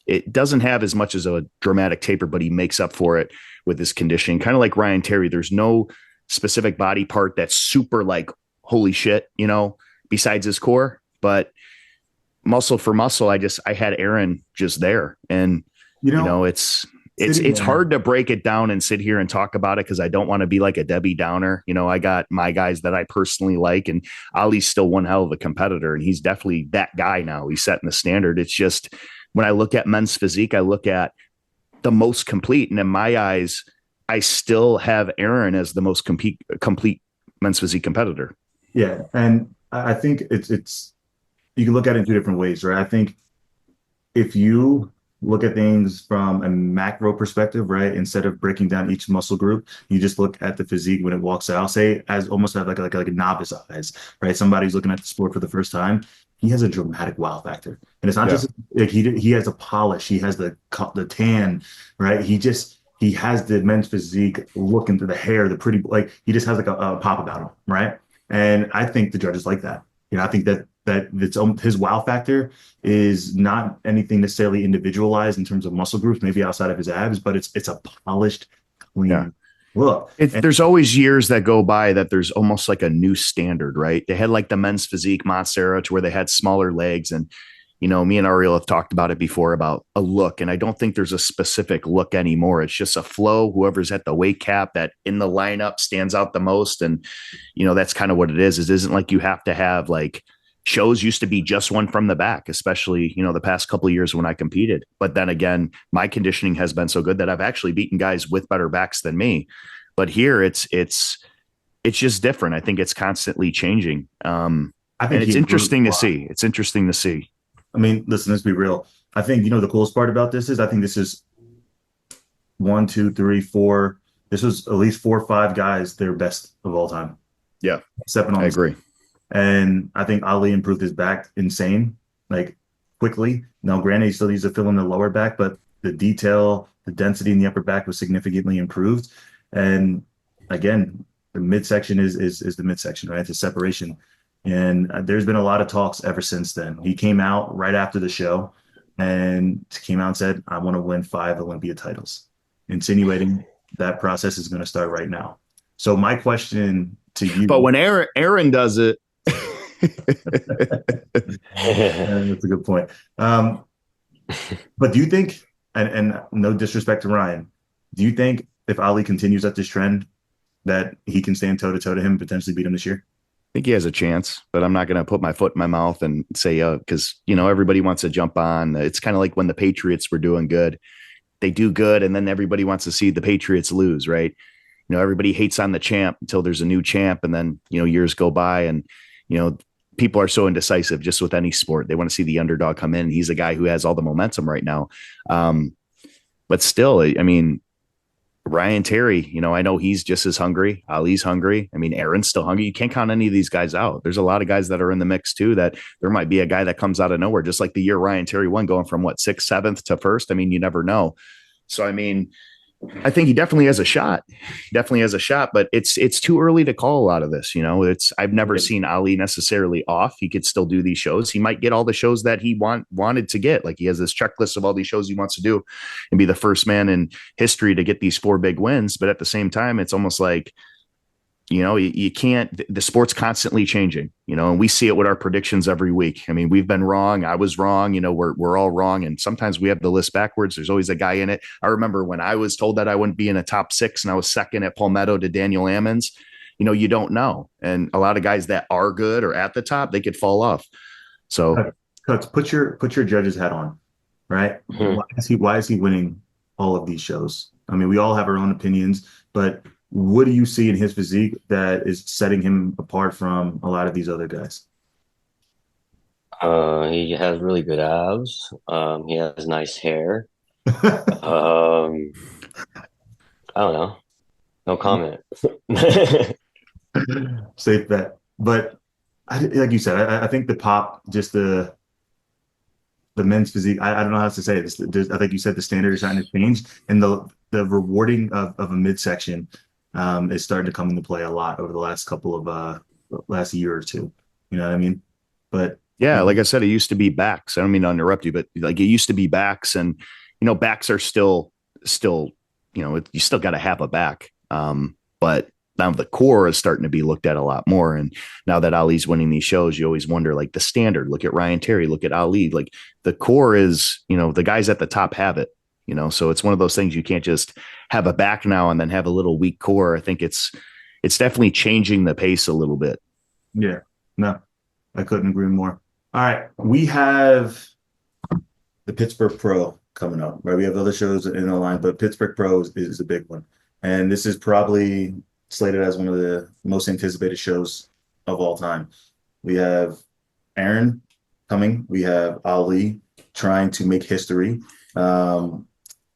it doesn't have as much as a dramatic taper, but he makes up for it with his conditioning. Kind of like Ryan Terry. There's no specific body part that's super like, holy shit, besides his core, but muscle for muscle. I had Aaron just there, and it's hard to break it down and sit here and talk about it because I don't want to be like a Debbie Downer. I got my guys that I personally like, and Ali's still one hell of a competitor, and he's definitely that guy now. He's setting the standard. It's just when I look at men's physique, I look at the most complete, and in my eyes, I still have Aaron as the most complete men's physique competitor. Yeah, and I think it's you can look at it in two different ways, right? I think if you look at things from a macro perspective, right? Instead of breaking down each muscle group, you just look at the physique when it walks out. Say as almost like a novice eyes, right? Somebody who's looking at the sport for the first time. He has a dramatic wow factor, and it's not just like he has a polish. He has the tan, right? He has the men's physique look into the hair, the pretty, like he just has like a pop about him, right? And I think the judges like that. I think that it's his wow factor is not anything necessarily individualized in terms of muscle groups, maybe outside of his abs, but it's a polished, clean look. There's always years that go by that there's almost like a new standard, right? They had like the men's physique Montserrat to where they had smaller legs, and me and Ariel have talked about it before about a look, and I don't think there's a specific look anymore. It's just a flow. Whoever's at the weight cap that in the lineup stands out the most, and that's kind of what it is. It isn't like you have to have like shows used to be just one from the back, especially the past couple of years when I competed. But then again, my conditioning has been so good that I've actually beaten guys with better backs than me. But here it's just different. I think it's constantly changing. I think it's interesting to see. It's interesting to see. I mean, listen, let's be real. I think, the coolest part about this is I think this is 1, 2, 3, 4. This was at least 4 or 5 guys, their best of all time. Yeah. Stepping on. I agree. And I think Ali improved his back insane, like quickly. Now, granted, he still needs to fill in the lower back, but the detail, the density in the upper back was significantly improved. And again, the midsection is the midsection, right? It's a separation. And there's been a lot of talks ever since then. He came out right after the show and said, I want to win 5 Olympia titles, insinuating that process is going to start right now. So my question to you. But when Aaron does it. That's a good point. But do you think, and no disrespect to Ryan, do you think if Ali continues at this trend that he can stand toe-to-toe to him and potentially beat him this year? I think he has a chance, but I'm not going to put my foot in my mouth and say, because, everybody wants to jump on. It's kind of like when the Patriots were doing good. They do good, and then everybody wants to see the Patriots lose, right? Everybody hates on the champ until there's a new champ, and then, years go by, and, people are so indecisive just with any sport. They want to see the underdog come in. He's a guy who has all the momentum right now. But still, I mean, Ryan Terry, I know he's just as hungry. Ali's hungry. I mean, Aaron's still hungry. You can't count any of these guys out. There's a lot of guys that are in the mix too, that there might be a guy that comes out of nowhere, just like the year Ryan Terry won, going from 6th, 7th to 1st. I mean, you never know. So, I mean, I think he definitely has a shot. But it's too early to call a lot of this. I've never seen Ali necessarily off. He could still do these shows. He might get all the shows that he wanted to get. Like he has this checklist of all these shows he wants to do and be the first man in history to get these 4 big wins. But at the same time, it's almost like You can't, the sport's constantly changing, and we see it with our predictions every week. I mean, we've been wrong. I was wrong. We're all wrong. And sometimes we have the list backwards. There's always a guy in it. I remember when I was told that I wouldn't be in a top 6 and I was second at Palmetto to Daniel Ammons. You don't know. And a lot of guys that are good or at the top, they could fall off. So Cutz, put your judge's hat on, right? Mhm. Why is he winning all of these shows? I mean, we all have our own opinions, but what do you see in his physique that is setting him apart from a lot of these other guys? He has really good abs. He has nice hair. Um, I don't know. No comment. Safe bet. But like you said, I think the pop, just the men's physique. I don't know how else to say this. I think you said the standard is starting to change, and the rewarding of a midsection is starting to come into play a lot over the last couple of last year or two. You know what I mean? But yeah, like I said, it used to be backs. I don't mean to interrupt you, but like it used to be backs, and backs are still, you still got to have a back. But now the core is starting to be looked at a lot more. And now that Ali's winning these shows, you always wonder, like the standard, look at Ryan Terry, look at Ali, like the core is, the guys at the top have it, so it's one of those things you can't just have a back now and then have a little weak core. I think it's definitely changing the pace a little bit. yeah, no, I couldn't agree more. All right, we have the Pittsburgh Pro coming up, right? We have other shows in the line, but Pittsburgh Pro is a big one. And this is probably slated as one of the most anticipated shows of all time. We have Erin coming. We have Ali trying to make history.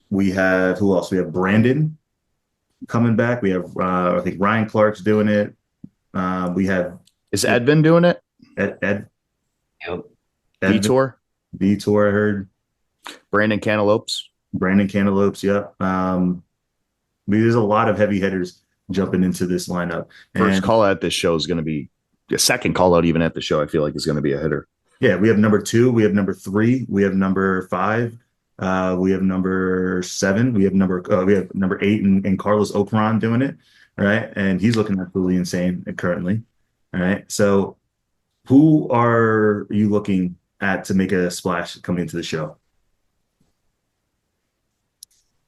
We have who else? We have Brandon coming back. We have I think Ryan Clark's doing it. We have Is Edvin doing it? Ed Vitor? Vitor, I heard. Brandon Cantaloupes? Brandon Cantaloupes, yep. There's a lot of heavy hitters jumping into this lineup. First call out this show is going to be a second call out even at the show. I feel like is going to be a hitter. Yeah, we have number 2, we have number 3, we have number 5, we have number 7, we have number 8 and Carlos Ocran doing it, right? And he's looking absolutely insane currently. All right. So who are you looking at to make a splash coming into the show?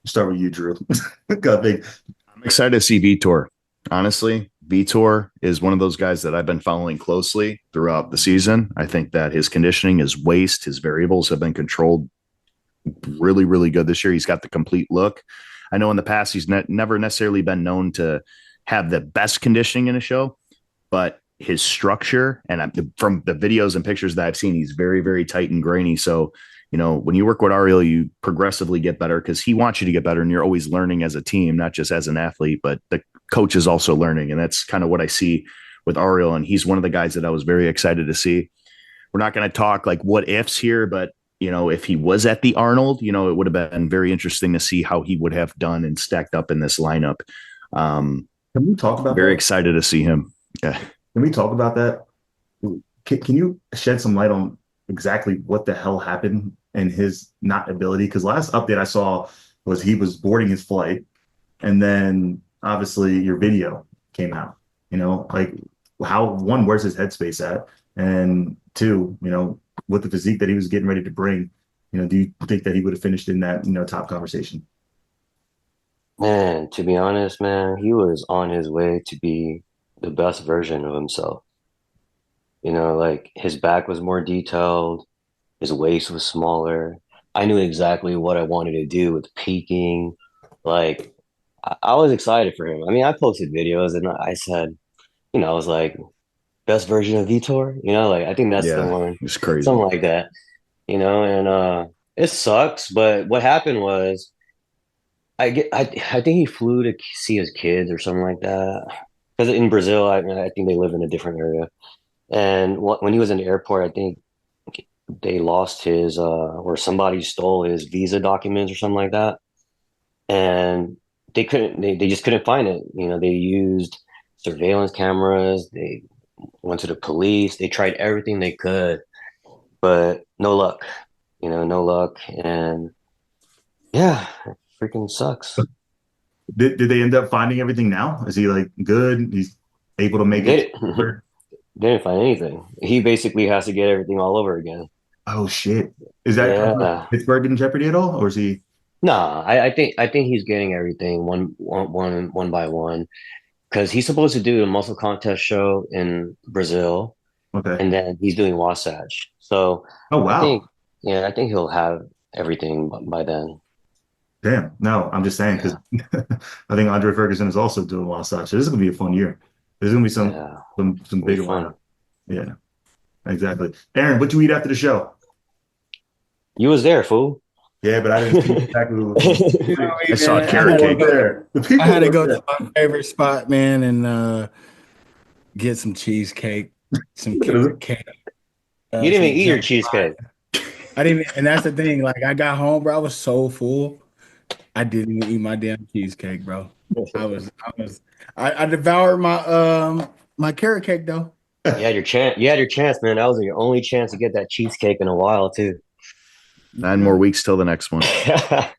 Start with you, Drew. Got big. I'm excited to see Vitor. Honestly, Vitor is one of those guys that I've been following closely throughout the season. I think that his conditioning, his waist, his variables have been controlled really, really good this year. He's got the complete look. I know in the past he's never necessarily been known to have the best conditioning in a show, but his structure and from the videos and pictures that I've seen, he's very, very tight and grainy. So, when you work with Ariel, you progressively get better because he wants you to get better, and you're always learning as a team, not just as an athlete, but the coach is also learning. And that's kind of what I see with Ariel. And he's one of the guys that I was very excited to see. We're not going to talk like what ifs here, but if he was at the Arnold, it would have been very interesting to see how he would have done and stacked up in this lineup. Can we talk about very that? excited to see him. Yeah. Can we talk about that? Can you shed some light on exactly what the hell happened and his not ability? Because last update I saw was he was boarding his flight, and then obviously your video came out. Like where's his headspace at? And 2, with the physique that he was getting ready to bring, do you think that he would have finished in that, top conversation? Man, to be honest, man, he was on his way to be the best version of himself. Like his back was more detailed, his waist was smaller. I knew exactly what I wanted to do with peaking. Like I was excited for him. I mean, I posted videos and I said, I was like, best version of Vitor, like I think that's the Yeah. one, It's crazy. something like that, and it sucks. But what happened was I think he flew to see his kids or something like that. Because in Brazil, I think they live in a different area. And when he was in the airport, I think they lost his or somebody stole his visa documents or something like that. And they just couldn't find it. They used surveillance cameras, they went to the police, they tried everything they could, but no luck. No luck. And yeah, it freaking sucks. Did they end up finding everything now? Is he like good? He's able to make it? Didn't didn't find anything. He basically has to get everything all over again. Oh shit! Is that Yeah. Pittsburgh in jeopardy at all, or is he? Nah, I think he's getting everything one by one because he's supposed to do a muscle contest show in Brazil, Okay. and then he's doing Wasatch. So Oh I wow. think, yeah, I think he'll have everything by then. Damn. No, I'm just saying because Yeah, I think Andre Ferguson is also doing Wasatch. This is gonna be a fun year. There's gonna be yeah, some it'll be big fun. lineup. Yeah, exactly. Aaron, what you eat after the show? You was there, fool. Yeah, but I didn't see exactly You know I me, saw a man. the carrot people were cake. there. The I people had to were go there. to my favorite spot, man, and get some cheesecake, some carrot cake, You didn't some even eat your jumbo. cheesecake. I didn't, and that's the thing. Like I got home, bro. I was so full. I didn't even eat my damn cheesecake, bro. I devoured my carrot cake though. You had your chance. You had your chance, man. That was your only chance to get that cheesecake in a while, too. 9 more weeks till the next one. I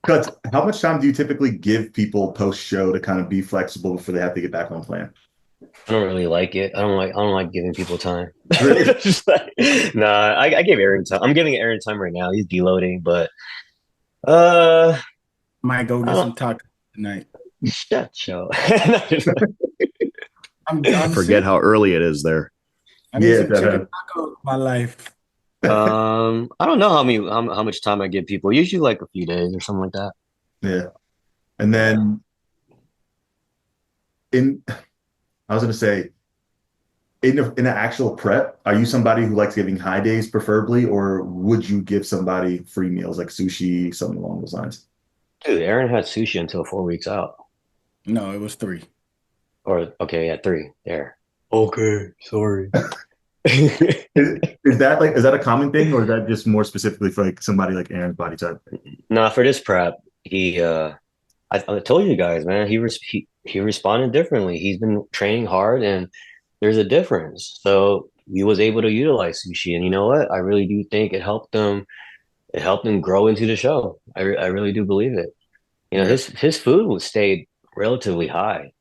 Cutz, how much time do you typically give people post show to kind of be flexible before they have to get back on plan? don't really like it. I don't like giving people time. Really? Just like, nah, I gave Aaron time. I'm giving Aaron time right now. He's deloading, but uh, Might go I get some don't. tacos tonight. Shut show. I'm Forget sick. how early it is there. I need Yeah, some chicken tacos in my life. I don't know how much time I give people. Usually like a few days or something like that. yeah. And Yeah. then in, I was gonna say, in an actual prep, are you somebody who likes giving high days preferably, or would you give somebody free meals like sushi, something along those lines? Dude, Aaron had sushi until 4 weeks out. No, it was 3. Or okay, yeah, three. There. Okay, sorry. Is that a common thing, or is that just more specifically for like somebody like Aaron's body type? Nah, for this prep, I told you guys, man, he responded differently. He's been training hard, and there's a difference. So he was able to utilize sushi, and you know what? I really do think it helped him. It helped him grow into the show. I really do believe it. You know, Yeah. his food was stayed relatively high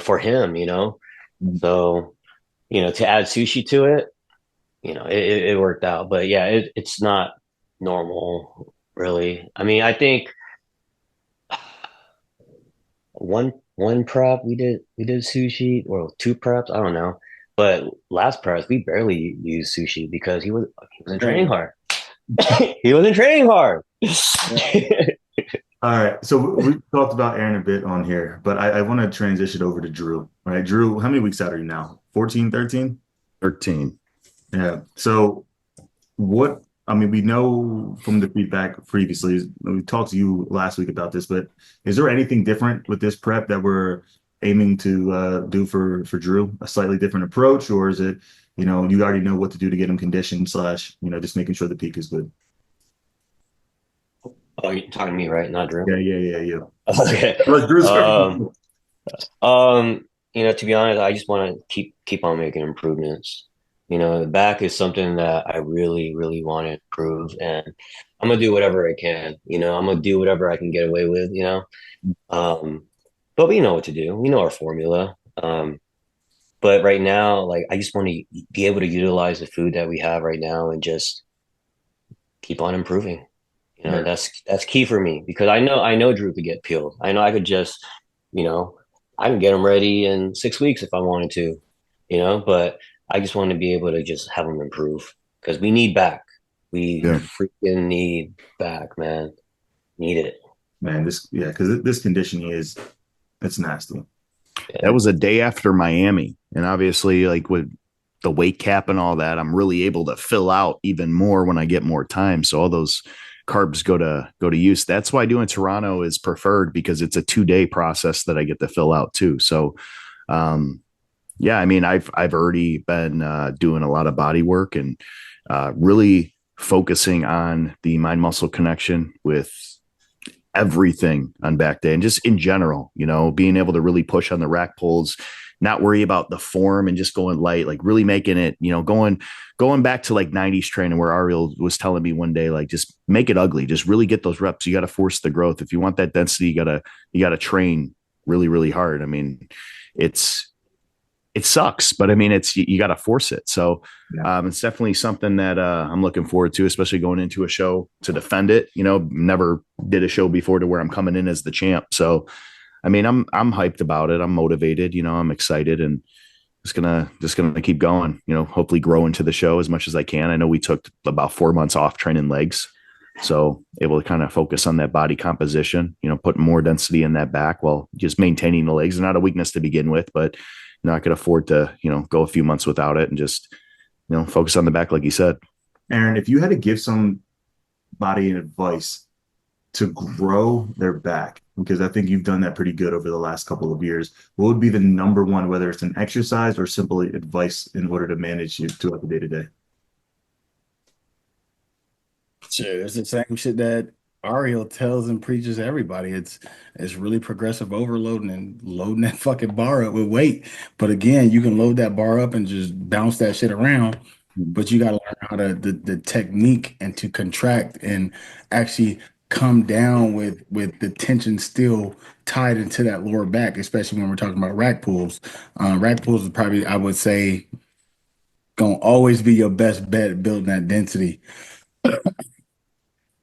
for him. You know, so to add sushi to it, it worked out. But yeah, it's not normal, really. I mean, I think one prep we did sushi or two preps, I don't know. But last preps we barely used sushi because he wasn't training hard. He wasn't training hard. All right. So we talked about Aaron a bit on here, but I want to transition over to Drew. All right, Drew, how many weeks out are you now? 14, 13? 13. Yeah. So what, I mean, we know from the feedback previously, we talked to you last week about this, but is there anything different with this prep that we're aiming to do for Drew? A slightly different approach, or is it, you already know what to do to get him conditioned slash, just making sure the peak is good? Oh, you're talking to me, right? Not Drew. Yeah. Okay. Let Drew Um, to be honest, I just want to keep on making improvements. The back is something that I really, really want to improve, and I'm gonna do whatever I can. I'm gonna do whatever I can get away with. But we know what to do. We know our formula. But right now, like I just want to be able to utilize the food that we have right now and just keep on improving. Yeah. That's key for me because I know Drew could get peeled. I know I could just, you know, I can get him ready in 6 weeks if I wanted to, but I just want to be able to just have him improve because we need back. We Yeah. freaking need back, man. Need it. Man, because this conditioning it's nasty. That was a day after Miami. And obviously, like with the weight cap and all that, I'm really able to fill out even more when I get more time. So all those carbs go to use. That's why doing Toronto is preferred because it's a 2-day process that I get to fill out too. So, yeah, I mean, I've already been doing a lot of body work and really focusing on the mind muscle connection with everything on back day and just in general, being able to really push on the rack pulls, not worry about the form and just going light, like really making it, going back to like 90s training where Ariel was telling me one day, like just make it ugly, just really get those reps. You got to force the growth. If you want that density, you gotta train really, really hard. I mean, it's it sucks, but I mean, you got to force it. So Yeah. it's definitely something that I'm looking forward to, especially going into a show to defend it. Never did a show before to where I'm coming in as the champ. So, I mean, I'm hyped about it. I'm motivated. I'm excited and just gonna keep going. Hopefully grow into the show as much as I can. I know we took about 4 months off training legs, so able to kind of focus on that body composition, putting more density in that back while just maintaining the legs. They're not a weakness to begin with, but I could afford to, go a few months without it and just, focus on the back, like you said. Aaron, if you had to give somebody advice to grow their back, because I think you've done that pretty good over the last couple of years, what would be the number one, whether it's an exercise or simply advice in order to manage you throughout the day to day? Sure, it's the same shit that Ariel tells and preaches to everybody. It's really progressive overloading and loading that fucking bar up with weight. But again, you can load that bar up and just bounce that shit around. But you got to learn how to the technique and to contract and actually come down with the tension still tied into that lower back, especially when we're talking about rack pulls. Rack pulls is probably, I would say, gonna always be your best bet at building that density.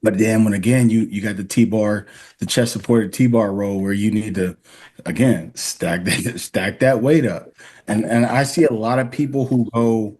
But then when again you got the T-bar, the chest supported T-bar roll where you need to again stack that weight up. And I see a lot of people who go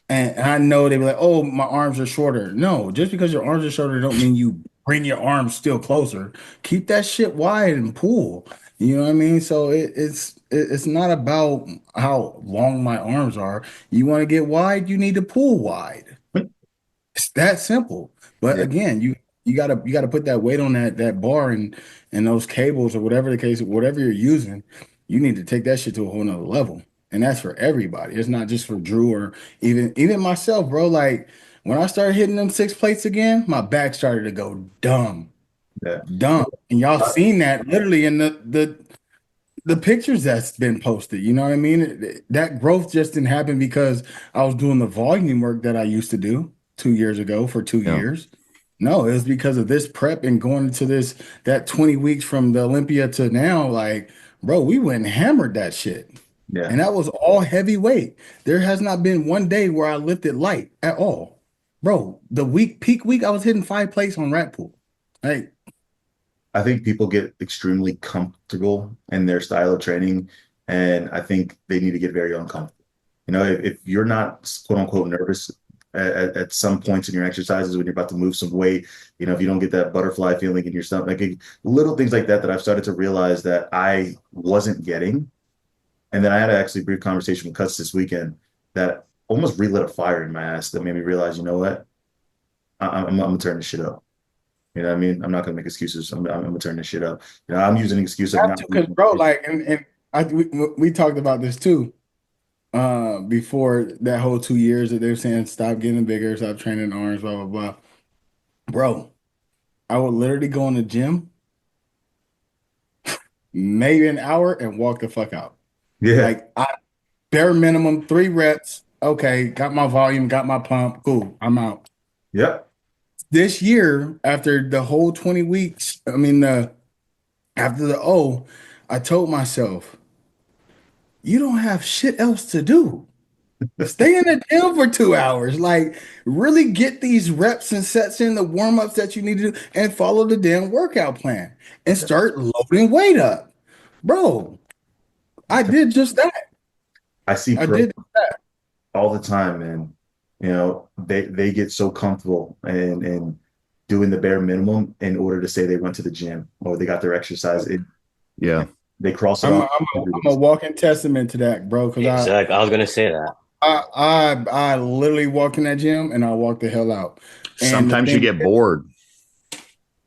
and I know they be like, oh, my arms are shorter. No, just because your arms are shorter don't mean you bring your arms still closer. Keep that shit wide and pull. You know what I mean? So it's not about how long my arms are. You want to get wide, you need to pull wide. It's that simple. But Yeah. again, you gotta put that weight on that bar and those cables or whatever the case, whatever you're using, you need to take that shit to a whole nother level. And that's for everybody. It's not just for Drew or even myself, bro. Like when I started hitting them six plates again, my back started to go dumb, Yeah. dumb. And y'all seen that literally in the pictures that's been posted. You know what I mean? That growth just didn't happen because I was doing the volume work that I used to do 2 years ago for two Yeah. years. No, it was because of this prep and going into that 20 weeks from the Olympia to now. Like, bro, we went and hammered that shit. Yeah. And that was all heavy weight. There has not been one day where I lifted light at all. Bro, the peak week, I was hitting 5 plates on rack pull. Like, I think people get extremely comfortable in their style of training, and I think they need to get very uncomfortable. If you're not quote unquote nervous at some points in your exercises when you're about to move some weight, if you don't get that butterfly feeling in your stomach, like little things like that that I've started to realize that I wasn't getting. And then I had actually a brief conversation with Cutz this weekend that almost relit a fire in my ass that made me realize, you know what? I'm gonna turn this shit up. You know what I mean? I'm not gonna make excuses. I'm gonna turn this shit up. I'm using an excuse of not. because, bro, like, and we talked about this too. Before that whole 2 years that they were saying stop getting bigger, stop training arms, blah blah blah. Bro, I would literally go in the gym, maybe an hour, and walk the fuck out. Yeah. Like I bare minimum 3 reps. Okay, got my volume, got my pump. Cool, I'm out. Yep. This year, after the whole 20 weeks, after the I told myself, you don't have shit else to do. Stay in the gym for 2 hours. Like, really get these reps and sets in the warm-ups that you need to do and follow the damn workout plan and start loading weight up. Bro, I did just that. I see I pros did that. all the time, man. They get so comfortable and doing the bare minimum in order to say they went to the gym or they got their exercise in. Yeah. They cross it I'm off. a walking testament to that, bro. Because Exactly. I was gonna say that. I literally walk in that gym and I walk the hell out. And Sometimes you get bored.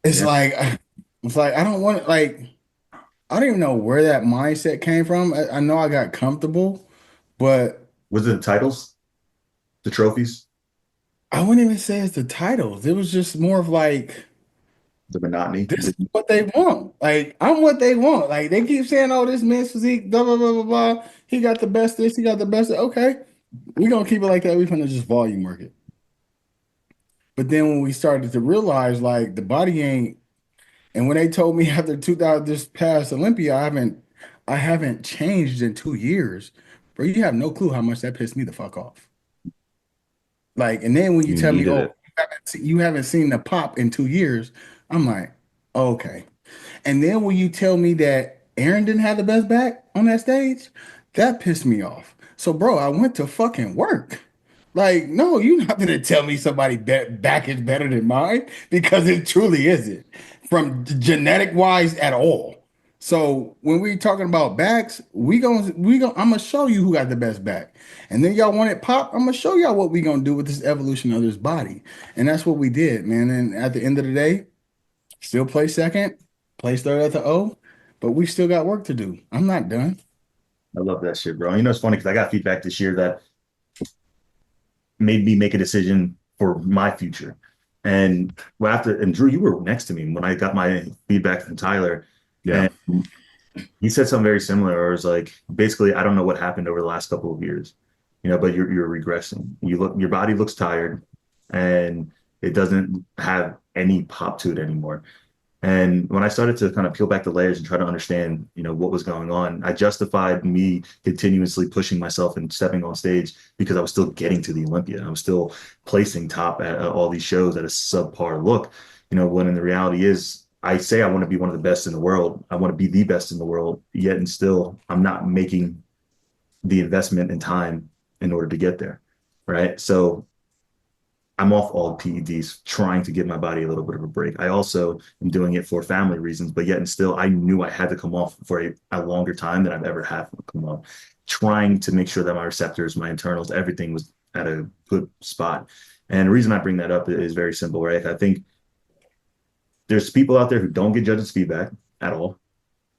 It's Yeah. like I don't want like I don't even know where that mindset came from. I know I got comfortable, but Was it the titles, the trophies, I wouldn't even say it's the titles. It was just more of like the monotony? this is what they want. Like I'm what they want. Like they keep saying, "Oh, this man's physique, blah blah blah blah blah. He got the best this, he got the best." Okay, we're gonna keep it like that. We're gonna just volume work it. But then when we started to realize like the body ain't, and when they told me after 2000 this past Olympia, I haven't changed in 2 years. Bro, you have no clue how much that pissed me the fuck off. Like, and then when you You tell me, needed oh, it. you haven't seen the pop in 2 years, I'm like, okay. And then when you tell me that Aaron didn't have the best back on that stage, that pissed me off. So, bro, I went to fucking work. Like, no, you're not gonna tell me somebody back is better than mine because it truly isn't from genetic wise at all. So when we talking about backs, I'm gonna show you who got the best back. And then y'all want it pop, I'm gonna show y'all what we gonna do with this evolution of this body. And that's what we did, man. And at the end of the day, still play second, place third at the O, but we still got work to do. I'm not done. I love that shit, bro. You know, it's funny because I got feedback this year that made me make a decision for my future. And and Drew, you were next to me when I got my feedback from Tyler. Yeah. And he said something very similar. Or it was like, basically, I don't know what happened over the last couple of years, but you're regressing. Your body looks tired, and it doesn't have any pop to it anymore. And when I started to kind of peel back the layers and try to understand, what was going on, I justified me continuously pushing myself and stepping on stage because I was still getting to the Olympia. I was still placing top at all these shows at a subpar look, when in the reality is I say I want to be one of the best in the world. I want to be the best in the world, yet and still I'm not making the investment in time in order to get there. Right. So I'm off all PEDs, trying to give my body a little bit of a break. I also am doing it for family reasons, but yet and still, I knew I had to come off for a longer time than I've ever had to come off, trying to make sure that my receptors, my internals, everything was at a good spot. And the reason I bring that up is very simple, right? I think there's people out there who don't get judges' feedback at all.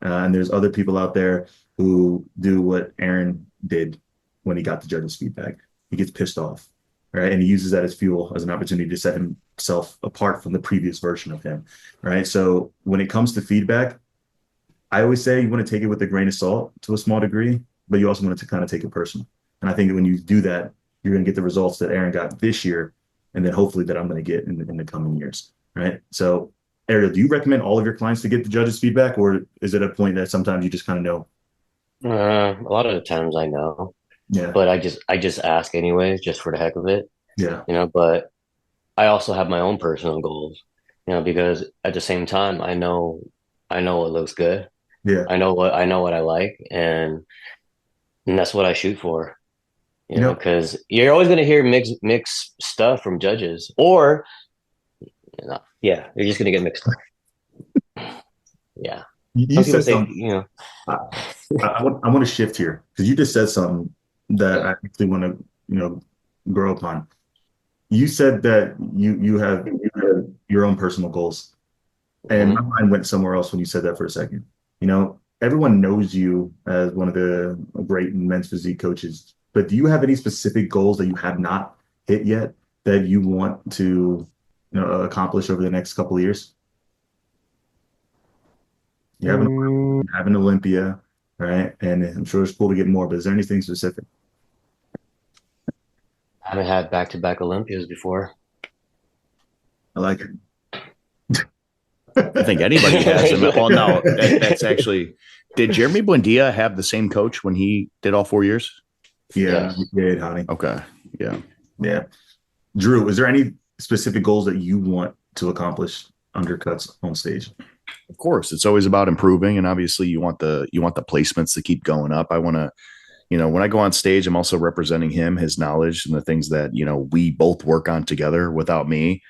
And there's other people out there who do what Aaron did when he got the judges' feedback. He gets pissed off. Right. And he uses that as fuel, as an opportunity to set himself apart from the previous version of him. Right. So when it comes to feedback, I always say you want to take it with a grain of salt to a small degree, but you also want to kind of take it personal. And I think that when you do that, you're going to get the results that Aaron got this year, and then hopefully that I'm going to get in the coming years. Right. So, Ariel, do you recommend all of your clients to get the judges' feedback, or is it a point that sometimes you just kind of know? A lot of the times I know. Yeah. But I just ask anyways, just for the heck of it, Yeah. but I also have my own personal goals, because at the same time, I know what looks good. Yeah. I know what I like, and that's what I shoot for, because you're always going to hear mixed stuff from judges, or, yeah, you're just going to get mixed stuff. Yeah. You Some people said say, something. I want to shift here because you just said something that I actually want to, grow upon. You said that you have your own personal goals, and my mind went somewhere else when you said that for a second. Everyone knows you as one of the great men's physique coaches, but do you have any specific goals that you have not hit yet that you want to, accomplish over the next couple of years? You have an Olympia, right? And I'm sure it's cool to get more, but is there anything specific? I haven't had back-to-back Olympias before. I like it. I think anybody has them. Well, no, that's actually. Did Jeremy Buendia have the same coach when he did all 4 years? Yeah, Yes. yeah, honey. Okay, yeah. Yeah. Drew, is there any specific goals that you want to accomplish under Cutz on stage? Of course, it's always about improving, and obviously, you want the placements to keep going up. I want to, when I go on stage, I'm also representing him, his knowledge, and the things that we both work on together. Without me,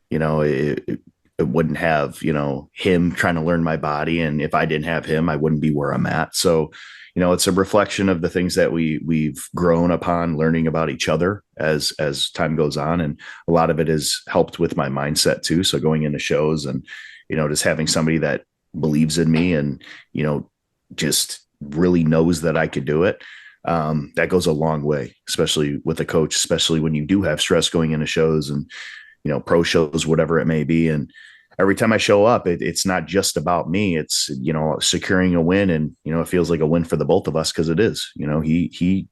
it wouldn't have him trying to learn my body, and if I didn't have him, I wouldn't be where I'm at. So, it's a reflection of the things that we've grown upon learning about each other as time goes on, and a lot of it has helped with my mindset too. So going into shows and just having somebody that believes in me and just really knows that I could do it. That goes a long way, especially with a coach, especially when you do have stress going into shows and, pro shows, whatever it may be. And every time I show up, it's not just about me. It's, securing a win, and, it feels like a win for the both of us. Cause it is, he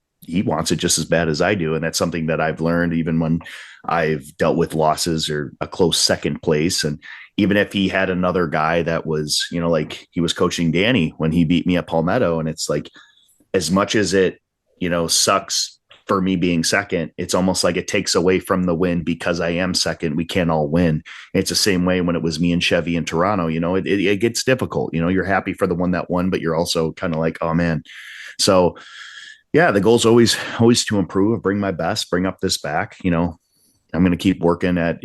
wants it just as bad as I do. And that's something that I've learned even when I've dealt with losses or a close second place. And even if he had another guy that was, like he was coaching Danny when he beat me at Palmetto, and it's like, as much as it sucks for me being second. It's almost like it takes away from the win because I am second. We can't all win. It's the same way when it was me and Chevy in Toronto. It gets difficult. You're happy for the one that won, but you're also kind of like, oh man. So yeah, the goal is always to improve, bring my best, bring up this back. I'm going to keep working at,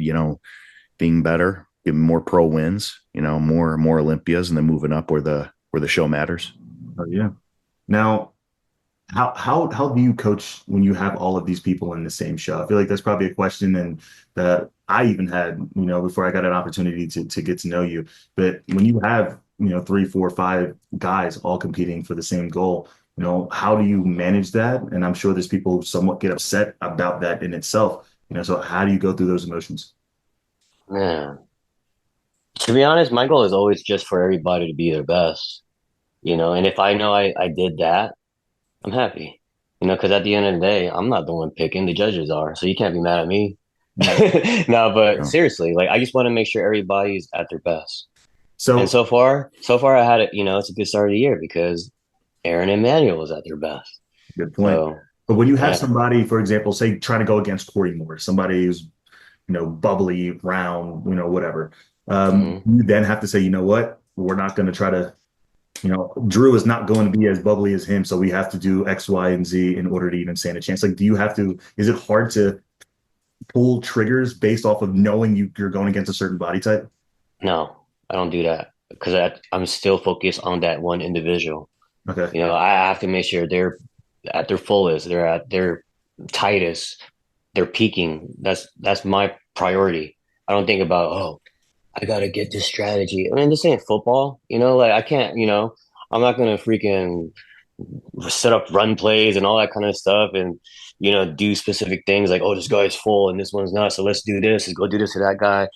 being better, getting more pro wins, more Olympias, and then moving up where the show matters. Oh yeah. Now, how do you coach when you have all of these people in the same show? I feel like that's probably a question and that I even had, before I got an opportunity to get to know you. But when you have, 3, 4, 5 guys all competing for the same goal, how do you manage that? And I'm sure there's people who somewhat get upset about that in itself. So how do you go through those emotions? Man, to be honest, my goal is always just for everybody to be their best, and if I know I did that, I'm happy, because at the end of the day, I'm not the one picking, the judges are, so you can't be mad at me. Yeah. No, but No. seriously, like I just want to make sure everybody's at their best. And So, so far I had it, it's a good start of the year because Aaron and Manuel was at their best. good point. So But when you have yeah. somebody, for example, say trying to go against Corey Moore, somebody who's, bubbly, round, whatever, Mhm. you then have to say, you know what, we're not going to try to, Drew is not going to be as bubbly as him. So we have to do X, Y, and Z in order to even stand a chance. Like, is it hard to pull triggers based off of knowing you're going against a certain body type? No, I don't do that because I'm still focused on that one individual. Okay. I have to make sure they're at their fullest, they're at their tightest, they're peaking. That's my priority. I don't think about, oh, I gotta get this strategy. I mean, this ain't football, like I can't, I'm not gonna freaking set up run plays and all that kind of stuff and do specific things like, oh, this guy's full and this one's not, so let's do this, let's go do this to that guy.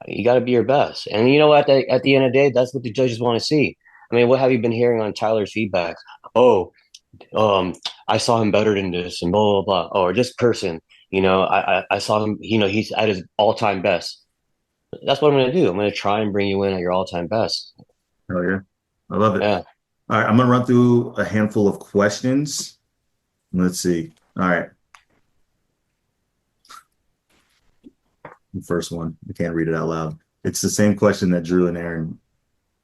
You got to be your best. And at the end of the day, that's what the judges want to see. I mean, what have you been hearing on Tyler's feedback? Oh, I saw him better than this and blah, blah, blah. Or this person, I saw him, he's at his all-time best. That's what I'm going to do. I'm going to try and bring you in at your all-time best. Oh yeah. I love it. Yeah. All right. I'm going to run through a handful of questions. Let's see. All right. The first one. I can't read it out loud. It's the same question that Drew and Aaron,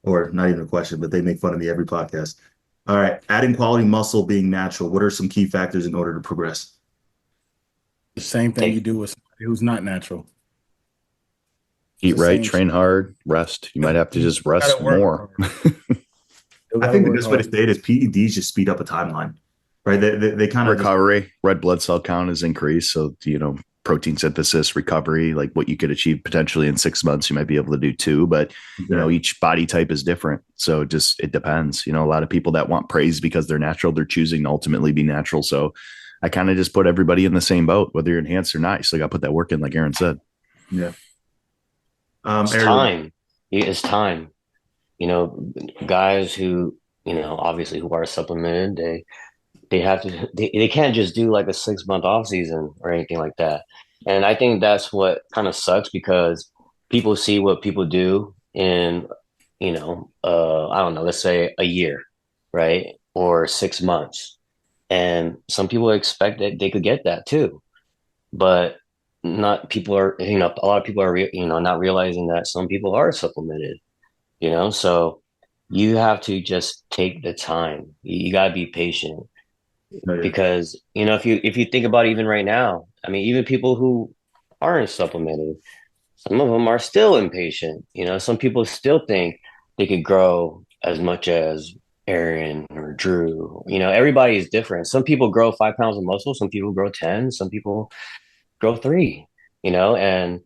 or not even a question, but they make fun of me every podcast. All right. Adding quality muscle being natural. What are some key factors in order to progress? The same thing you Take, do with somebody who's not natural. Eat It's the right, same train shit. hard, rest. You might have to just You rest gotta work more. hard. You I gotta think the work best way to hard. say it is PEDs just speed up a timeline, right? They kind of just, Recovery, red blood cell count is increased. So, protein synthesis, recovery, like what you could achieve potentially in 6 months, you might be able to do 2, but each body type is different. So it depends. A lot of people that want praise because they're natural, they're choosing to ultimately be natural. So I kind of just put everybody in the same boat, whether you're enhanced or not. You still got to put that work in, like Aaron said. yeah. it's Aaron, time. It's time. Guys who, obviously who are supplemented, they have to they can't just do like a 6 month off season or anything like that. And I think that's what kind of sucks because people see what people do in, I don't know, let's say a year, right? Or 6 months. And some people expect that they could get that too. But not people are, a lot of people are, not realizing that some people are supplemented, so you have to just take the time. You got to be patient oh, yeah. because if you think about it, even right now, I mean, even people who aren't supplemented, some of them are still impatient. Some people still think they could grow as much as Aaron or Drew. Everybody is different. Some people grow 5 pounds of muscle, some people grow 10, some people grow 3. And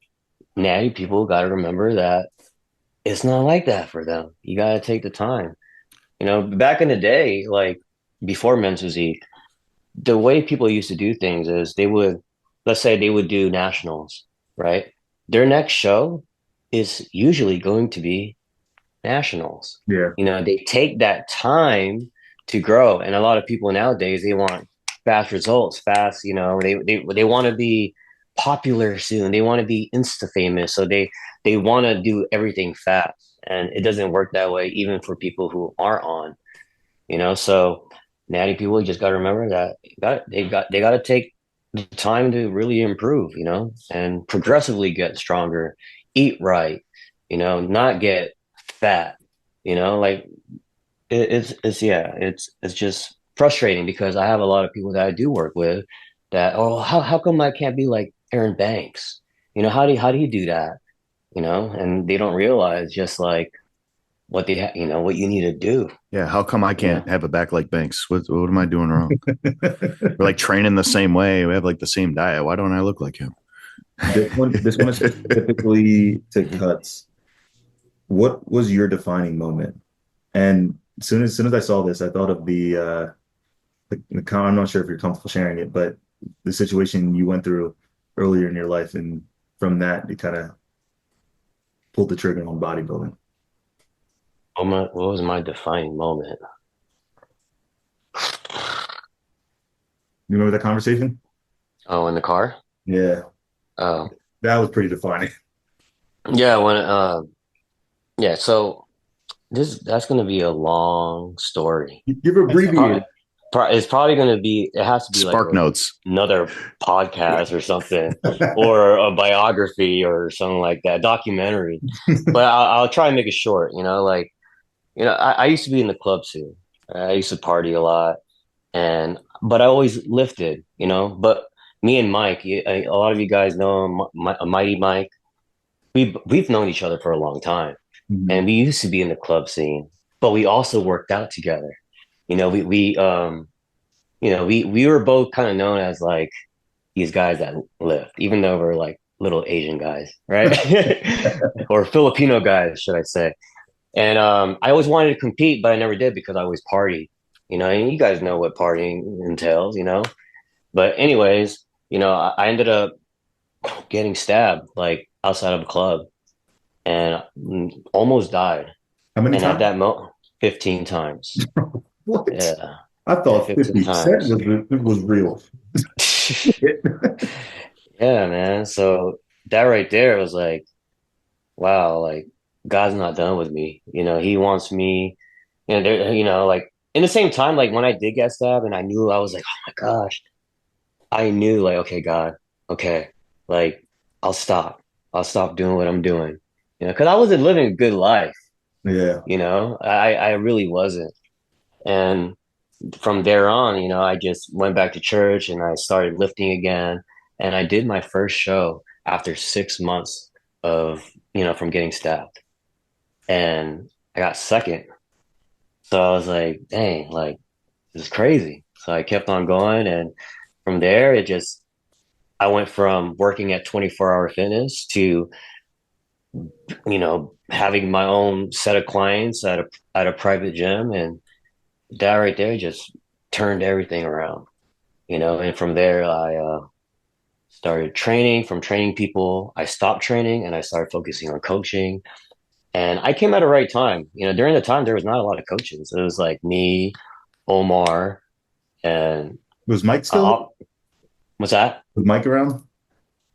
now people got to remember that it's not like that for them. You got to take the time. Back in the day, like before men's physique, the way people used to do things is let's say they would do nationals, right? Their next show is usually going to be nationals. Yeah. They take that time to grow. And a lot of people nowadays, they want fast results, fast, they want to be popular soon. They want to be insta famous. So they want to do everything fast. And it doesn't work that way, even for people who aren't on, so natty people, you just got to remember that they got to take the time to really improve, you know, and progressively get stronger, eat right, you know, not get fat, you know, like it's yeah, it's just frustrating because I have a lot of people that I do work with that, oh, how come I can't be like Erin Banks? You know, how do you do that? You know, and they don't realize just like you know, what you need to do, Yeah, how come I you know. can't have a back like Banks? What am I doing wrong? We're like training the same way. We have like the same diet. Why don't I look like him? This one is specifically to Cutz. What was your defining moment? And as soon as I saw this, I thought of I'm not sure if you're comfortable sharing it, but the situation you went through earlier in your life, and from that, you kind of pulled the trigger on bodybuilding. What was my defining moment? You remember that conversation? Oh, in the car? Yeah, Oh, that was pretty defining. yeah, yeah, so that's gonna be a long story. You've abbreviated. It's probably gonna be, it has to be like Spark notes. another podcast or something, or a biography or something like that, documentary. But I'll try and make it short, you know, like, you know, I used to be in the club too. I used to party a lot, but I always lifted, you know. But me and Mike, a lot of you guys know Mighty Mike. We've known each other for a long time, Mhm. and we used to be in the club scene, but we also worked out together. You know, we were both kind of known as like these guys that lift, even though we're like little Asian guys, right? Or Filipino guys, should I say? And I always wanted to compete, but I never did because I always party, you know. And you guys know what partying entails, you know. But anyways, you know, I ended up getting stabbed like outside of a club and almost died. How many And at times? that moment, 15 times. What? Yeah, I yeah, thought 15 50% times. was real. Yeah, man. So that right there was like, wow, like God's not done with me. You know, He wants me, and there, you know, like in the same time, like when I did get stabbed, and I knew I was like, oh my gosh, I knew like, okay, God, okay, like I'll stop, I'll stop doing what I'm doing, you know, because I wasn't living a good life. Yeah, You know, I really wasn't. And from there on, you know, I just went back to church and I started lifting again. And I did my first show after 6 months of, you know, from getting stabbed. And I got second. So I was like, dang, like, this is crazy. So I kept on going. And from there, I went from working at 24-hour fitness to, you know, having my own set of clients at a private gym. And that right there just turned everything around, you know. And from there, I started training. From training people, I stopped training and I started focusing on coaching. And I came at the right time. You know, during the time there was not a lot of coaches. It was like me, Omar, and was Mike still? uh, what's that? Was Mike around?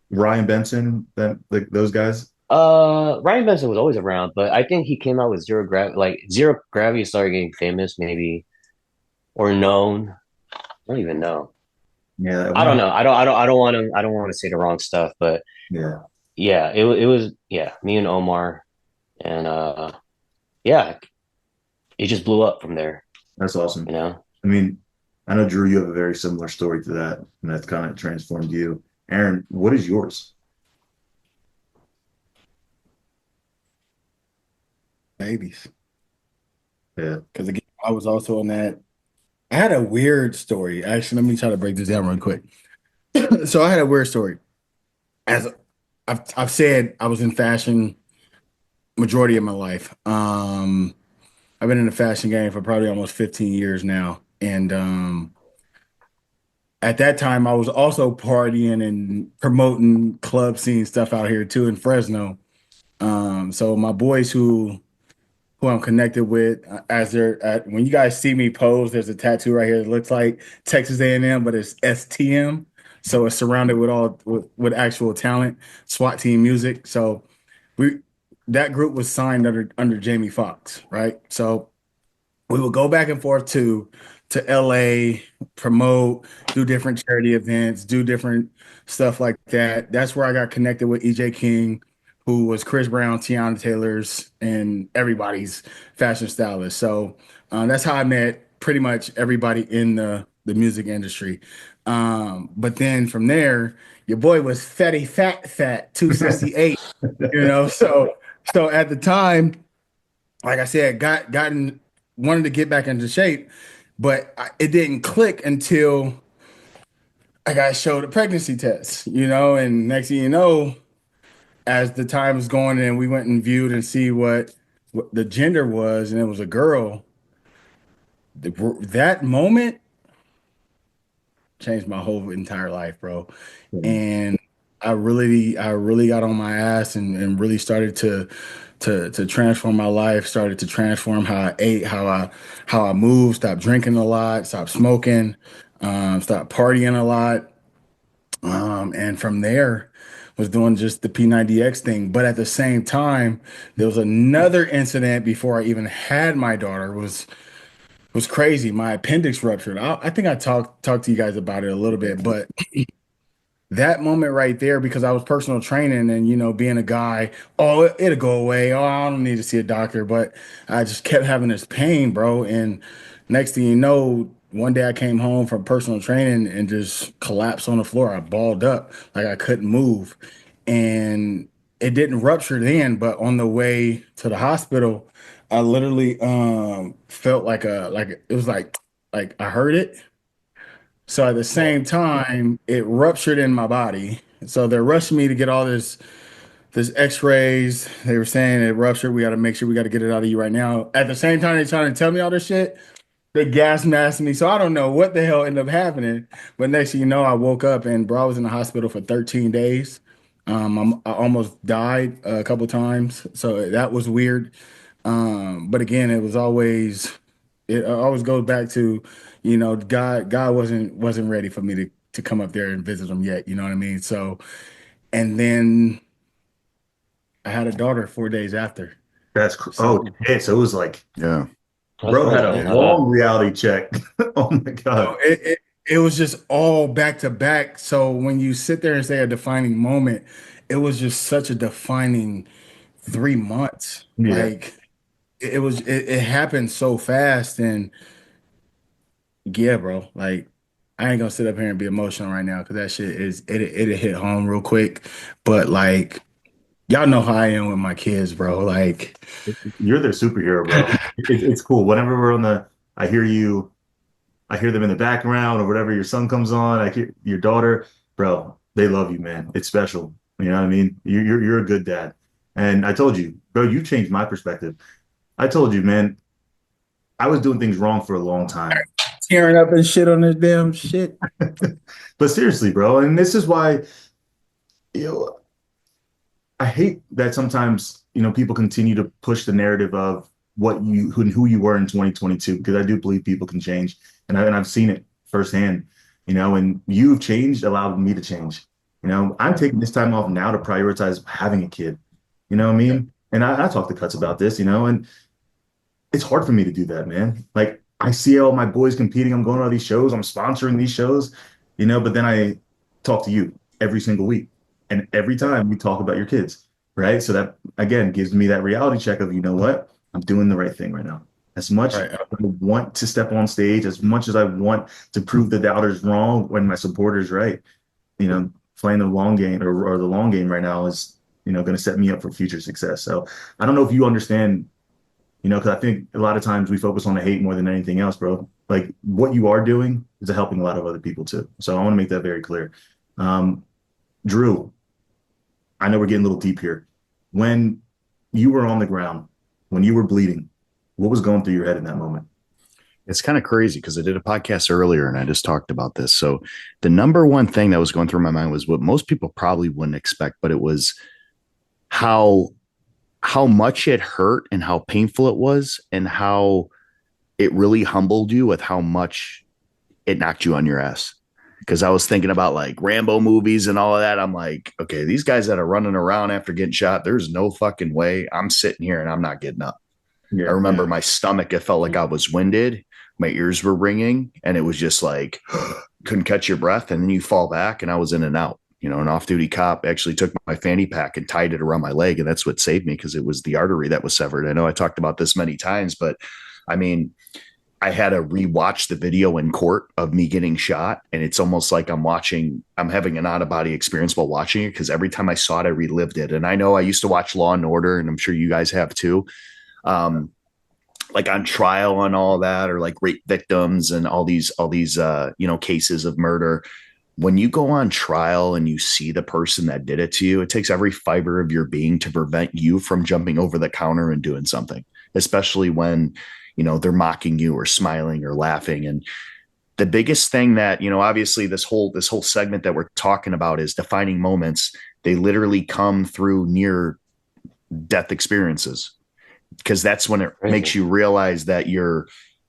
Ryan Benson, that like those guys. Ryan Benson was always around, but I think he came out with Zero Gravity started getting famous, maybe, or known. I don't even know. Yeah, I don't know. I don't want to say the wrong stuff, but yeah, yeah, it was, yeah, me and Omar, and yeah, it just blew up from there, that's awesome. you know. I mean, I know Drew, you have a very similar story to that, and that's kind of transformed you. Aaron, what is yours? Babies. Yeah. Because again, I was also on that. I had a weird story. Actually, let me try to break this down real quick. So I had a weird story. As I've said, I was in fashion majority of my life. I've been in the fashion game for probably almost 15 years now. And at that time, I was also partying and promoting club scene stuff out here too in Fresno. So my boys who I'm connected with, as they're at, when you guys see me pose, there's a tattoo right here that looks like Texas A&M, but it's STM. So it's surrounded with with actual talent, SWAT team music. So we that group was signed under Jamie Foxx, right? So we would go back and forth to LA, promote, do different charity events, do different stuff like that. That's where I got connected with EJ King, who was Chris Brown, Tiana Taylor's, and everybody's fashion stylist. So that's how I met pretty much everybody in the music industry. But then from there, your boy was fat, 268, so at the time, like I said, gotten wanted to get back into shape, but it didn't click until I got showed a pregnancy test, and next thing you know, as the time was going and we went and viewed and see what the gender was, and it was a girl. That moment changed my whole entire life, bro. And I really got on my ass and really started to transform my life, started to transform how I ate, how I moved, stopped drinking a lot, stopped smoking, stopped partying a lot. And from there was doing just the P90X thing. But at the same time, there was another incident before I even had my daughter was crazy. My appendix ruptured. I think I talked to you guys about it a little bit, but that moment right there, because I was personal training and being a guy, oh, it'll go away. Oh, I don't need to see a doctor, but I just kept having this pain, bro. And next thing you know, one day I came home from personal training and just collapsed on the floor. I balled up like I couldn't move, and it didn't rupture then, but on the way to the hospital, I literally felt like it was like I heard it. So at the same time, it ruptured in my body. So they're rushing me to get all this X-rays. They were saying it ruptured. We got to make sure we got to get it out of you right now. At the same time, they're trying to tell me all this shit. They gas masked me. So I don't know what the hell ended up happening. But next thing you know, I woke up and bro, I was in the hospital for 13 days. I almost died a couple times. So that was weird. But again, it always goes back to, God wasn't ready for me to come up there and visit him yet. You know what I mean? So, and then I had a daughter 4 days after. Oh, So, yeah. So it was like, Yeah. bro had a Yeah. long reality check. Oh my so God. it was just all back to back. So when you sit there and say a defining moment, it was just such a defining 3 months. Yeah. Like it happened so fast. And yeah, bro, like I ain't gonna sit up here and be emotional right now because that shit it hit home real quick. But like y'all know how I am with my kids, bro. Like You're their superhero, bro. It's cool. Whenever we're on I hear you, I hear them in the background or whatever. Your son comes on, I hear your daughter, bro. They love you, man. It's special. You know what I mean? You're a good dad. And I told you, bro, you changed my perspective. I told you, man, I was doing things wrong for a long time. tearing up and shit on this damn shit. But seriously, bro, and this is why, you know, I hate that sometimes, people continue to push the narrative of who you were in 2022, because I do believe people can change. And I've seen it firsthand, and you've changed, allowed me to change. I'm taking this time off now to prioritize having a kid. You know what I mean? And I talked to Cutz about this, and it's hard for me to do that, man. Like I see all my boys competing. I'm going to all these shows. I'm sponsoring these shows, but then I talk to you every single week. And every time we talk about your kids, right? So that, again, gives me that reality check of, you know what? I'm doing the right thing right now. As much Right. as I want to step on stage, as much as I want to prove the doubters wrong when my supporters right, playing the long game or the long game right now is, going to set me up for future success. So I don't know if you understand, because I think a lot of times we focus on the hate more than anything else, bro. Like what you are doing is helping a lot of other people too. So I want to make that very clear. Drew, I know we're getting a little deep here. When you were on the ground, when you were bleeding, what was going through your head in that moment? It's kind of crazy because I did a podcast earlier and I just talked about this. So the number one thing that was going through my mind was what most people probably wouldn't expect, but it was how much it hurt and how painful it was and how it really humbled you with how much it knocked you on your ass. Because I was thinking about like Rambo movies and all of that. I'm like, okay, these guys that are running around after getting shot, there's no fucking way I'm sitting here and I'm not getting up. I Yeah, remember yeah. my stomach, it felt like I was winded. My ears were ringing, and it was just like, couldn't catch your breath. And then you fall back, and I was in and out. An off-duty cop actually took my fanny pack and tied it around my leg, and that's what saved me, because it was the artery that was severed. I know I talked about this many times, but I mean, I had to rewatch the video in court of me getting shot, and it's almost like I'm having an out-of-body experience while watching it, because every time I saw it, I relived it. And I know I used to watch Law and Order, and I'm sure you guys have too. Um, like on trial and all that, or like rape victims and all these cases of murder. When you go on trial and you see the person that did it to you, it takes every fiber of your being to prevent you from jumping over the counter and doing something, especially when they're mocking you or smiling or laughing. And the biggest thing that, obviously this whole segment that we're talking about is defining moments. They literally come through near death experiences, because that's when it makes you realize that you're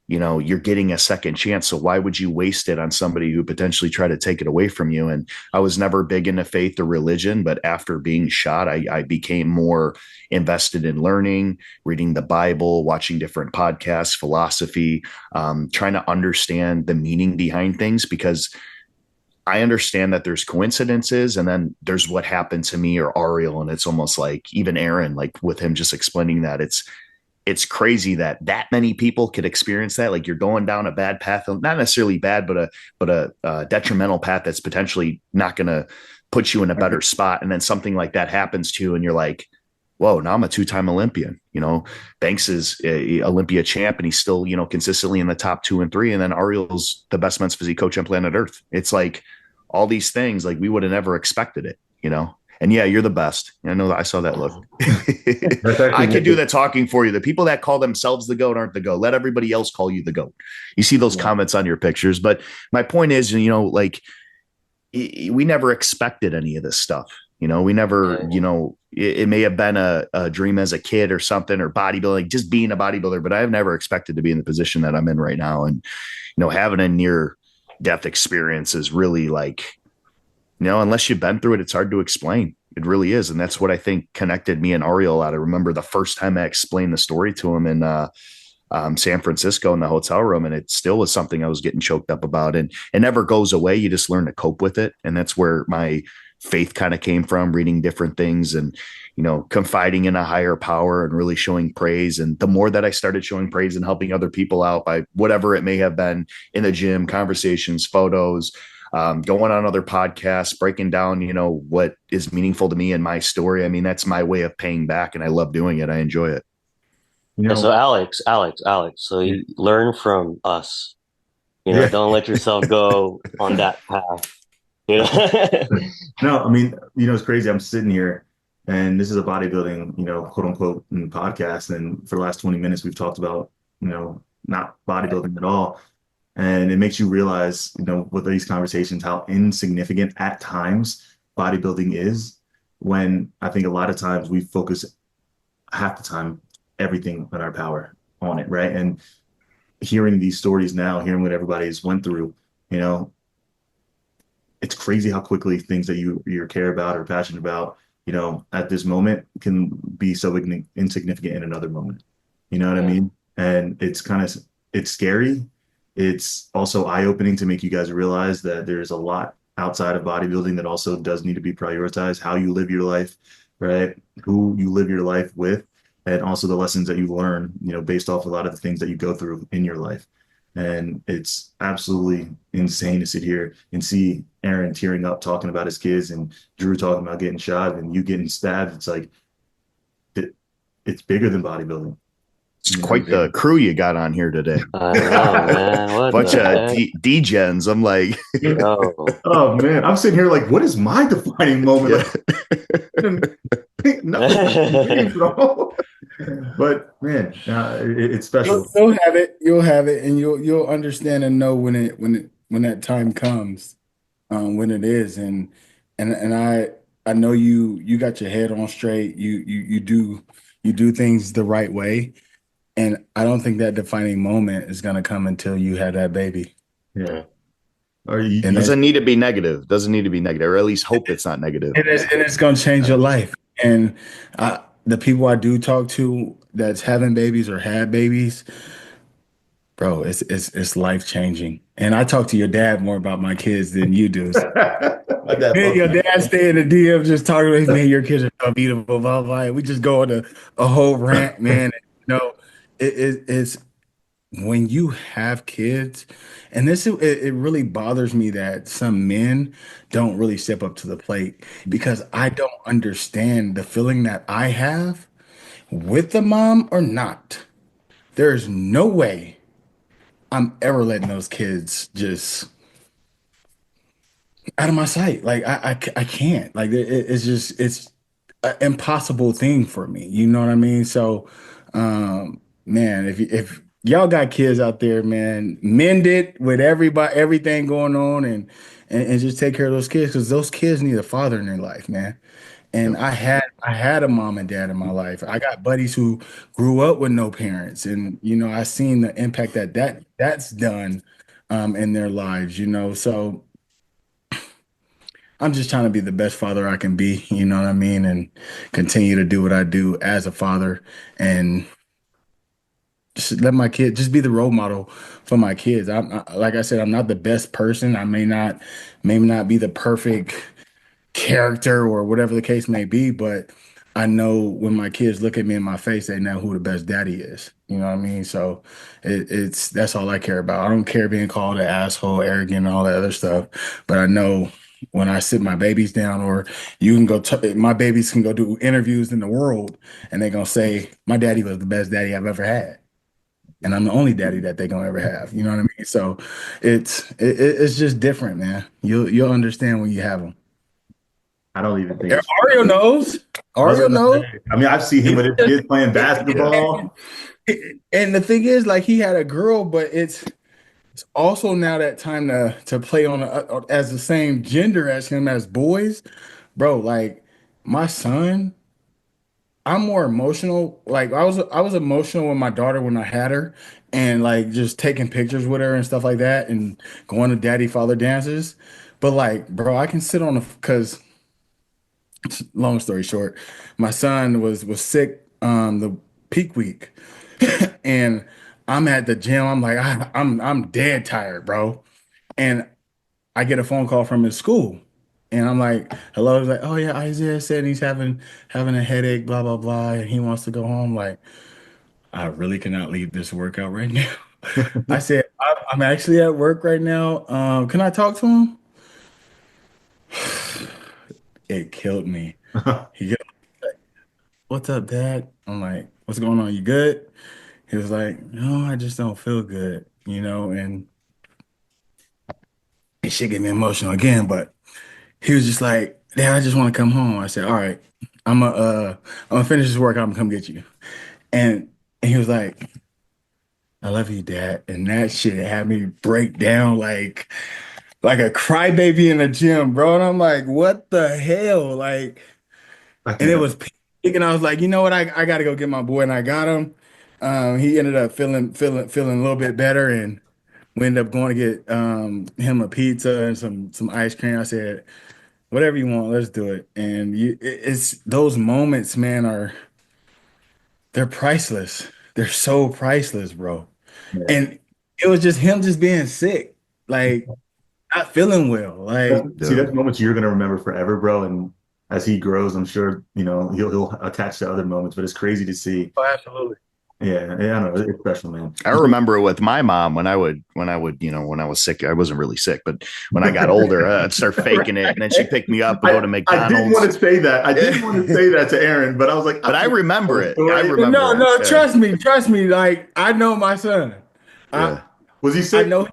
getting a second chance. So why would you waste it on somebody who potentially tried to take it away from you? And I was never big into faith or religion, but after being shot, I became more invested in learning, reading the Bible, watching different podcasts, philosophy, trying to understand the meaning behind things, because I understand that there's coincidences, and then there's what happened to me or Ariel. And it's almost like even Aaron, like with him just explaining that, it's crazy that many people could experience that. Like, you're going down a bad path, not necessarily bad, but a detrimental path that's potentially not going to put you in a better spot. And then something like that happens to you, and you're like, whoa, now I'm a 2-time Olympian. Banks is a Olympia champ, and he's still, consistently in the top 2 and 3. And then Ariel's the best men's physique coach on planet Earth. It's like all these things, like we would have never expected it, And yeah, you're the best. I know that. I saw that look. I can do the talking for you. The people that call themselves the GOAT aren't the GOAT. Let everybody else call you the GOAT. You see those comments on your pictures. But my point is, like, we never expected any of this stuff. We never, it may have been a dream as a kid or something, or bodybuilding, just being a bodybuilder, but I've never expected to be in the position that I'm in right now. And, having a near death experience is really like, unless you've been through it, it's hard to explain. It really is. And that's what I think connected me and Ariel a lot. I remember the first time I explained the story to him in San Francisco in the hotel room, and it still was something I was getting choked up about. And it never goes away. You just learn to cope with it. And that's where my faith kind of came from, reading different things and, confiding in a higher power and really showing praise. And the more that I started showing praise and helping other people out by whatever it may have been, in the gym, conversations, photos, going on other podcasts, breaking down, what is meaningful to me and my story. I mean, that's my way of paying back, and I love doing it. I enjoy it. So Alex, so you learn from us, don't let yourself go on that path, No, I mean, it's crazy. I'm sitting here, and this is a bodybuilding, quote unquote, podcast. And for the last 20 minutes, we've talked about, not bodybuilding at all. And it makes you realize, with these conversations, how insignificant at times bodybuilding is, when I think a lot of times we focus half the time, everything in our power on it, right? And hearing these stories now, hearing what everybody's went through, it's crazy how quickly things that you care about or passionate about, at this moment can be so insignificant in another moment. You know what I mean? And it's scary. It's also eye-opening to make you guys realize that there's a lot outside of bodybuilding that also does need to be prioritized. How you live your life, right? Who you live your life with, and also the lessons that you learn, based off a lot of the things that you go through in your life. And it's absolutely insane to sit here and see Aaron tearing up talking about his kids, and Drew talking about getting shot, and you getting stabbed. It's like, it's bigger than bodybuilding. It's quite the crew you got on here today. I know, man. What bunch of D-gens. I'm like, oh man, I'm sitting here like, what is my defining moment? Nothing, bro. But man, it's special. You'll have it, and you'll understand and know when that time comes, when it is. And I know you got your head on straight. You do things the right way. And I don't think that defining moment is going to come until you have that baby. Yeah. It doesn't need to be negative. Doesn't need to be negative, or at least hope it's not negative. And it's going to change your life. And the people I do talk to, that's having babies or had babies, bro, it's life changing. And I talk to your dad more about my kids than you do. My dad Man, loves your me. dad stay in the DM just talking to me, man, your kids are so beautiful, blah, blah, blah. We just go on a whole rant, man. It's when you have kids, and it really bothers me that some men don't really step up to the plate because I don't understand the feeling that I have with the mom or not. There's no way I'm ever letting those kids just out of my sight. Like I can't. Like it's just it's an impossible thing for me. You know what I mean? So, man, if y'all got kids out there, man, mend it with everything going on, and just take care of those kids because those kids need a father in their life, man. And Yep. I had a mom and dad in my life. I got buddies who grew up with no parents, and I seen the impact that's done in their lives. So I'm just trying to be the best father I can be, you know what I mean, and continue to do what I do as a father, and just let my kid just be the role model for my kids. Like I said, I'm not the best person. I may not be the perfect character or whatever the case may be, but I know when my kids look at me in my face, they know who the best daddy is. You know what I mean? So that's all I care about. I don't care being called an asshole, arrogant, and all that other stuff. But I know when I sit my babies down, or you can go, my babies can go do interviews in the world, and they're gonna say my daddy was the best daddy I've ever had, and I'm the only daddy that they're gonna ever have. You know what I mean? So it's just different, man. You'll understand when you have them. I don't even think Yeah, it's. Ario knows. I was Ario gonna knows. say. I mean, I've seen him with his kids playing basketball. And the thing is, like, he had a girl, but it's also now that time to play on as the same gender as him as boys, bro. Like my son, I'm more emotional. Like I was emotional with my daughter when I had her, and like just taking pictures with her and stuff like that, and going to daddy father dances. But like, bro, I can sit on the because long story short, my son was sick the peak week, and I'm at the gym. I'm like, I'm dead tired, bro. And I get a phone call from his school, and I'm like, hello. He's like, oh yeah, Isaiah said he's having a headache, blah blah blah, and he wants to go home. Like, I really cannot leave this workout right now. I said, I'm actually at work right now. Can I talk to him? It killed me. He get what's up, Dad? I'm like, what's going on? You good? He was like, no, I just don't feel good, and it should get me emotional again, but he was just like, Dad, I just want to come home. I said, all right, I'm gonna finish this work. I'm gonna come get you. And he was like, I love you, Dad. And that shit had me break down like a crybaby in the gym, bro. And I'm like, what the hell? Like, I and it can't. was peak, and I was like, you know what? I got to go get my boy, and I got him. He ended up feeling a little bit better, and we ended up going to get him a pizza and some ice cream. I said, whatever you want, let's do it. And it's those moments, man, they're priceless. They're so priceless, bro. Yeah. And it was just him just being sick, like not feeling well, like. See, Dude. that's moments you're gonna remember forever, bro. And as he grows, I'm sure he'll attach to other moments. But it's crazy to see. Oh, absolutely. Yeah, yeah, I don't know. It's special, man. I remember with my mom when I would, when I was sick, I wasn't really sick, but when I got older, I'd start faking it. And then she'd pick me up and go to I didn't want McDonald's. to say that. I didn't want to say that to Erin, but I was like, But I remember it. I story. remember No, it. no, Yeah. trust me. Like I know my son. I Yeah. Was he I sick? know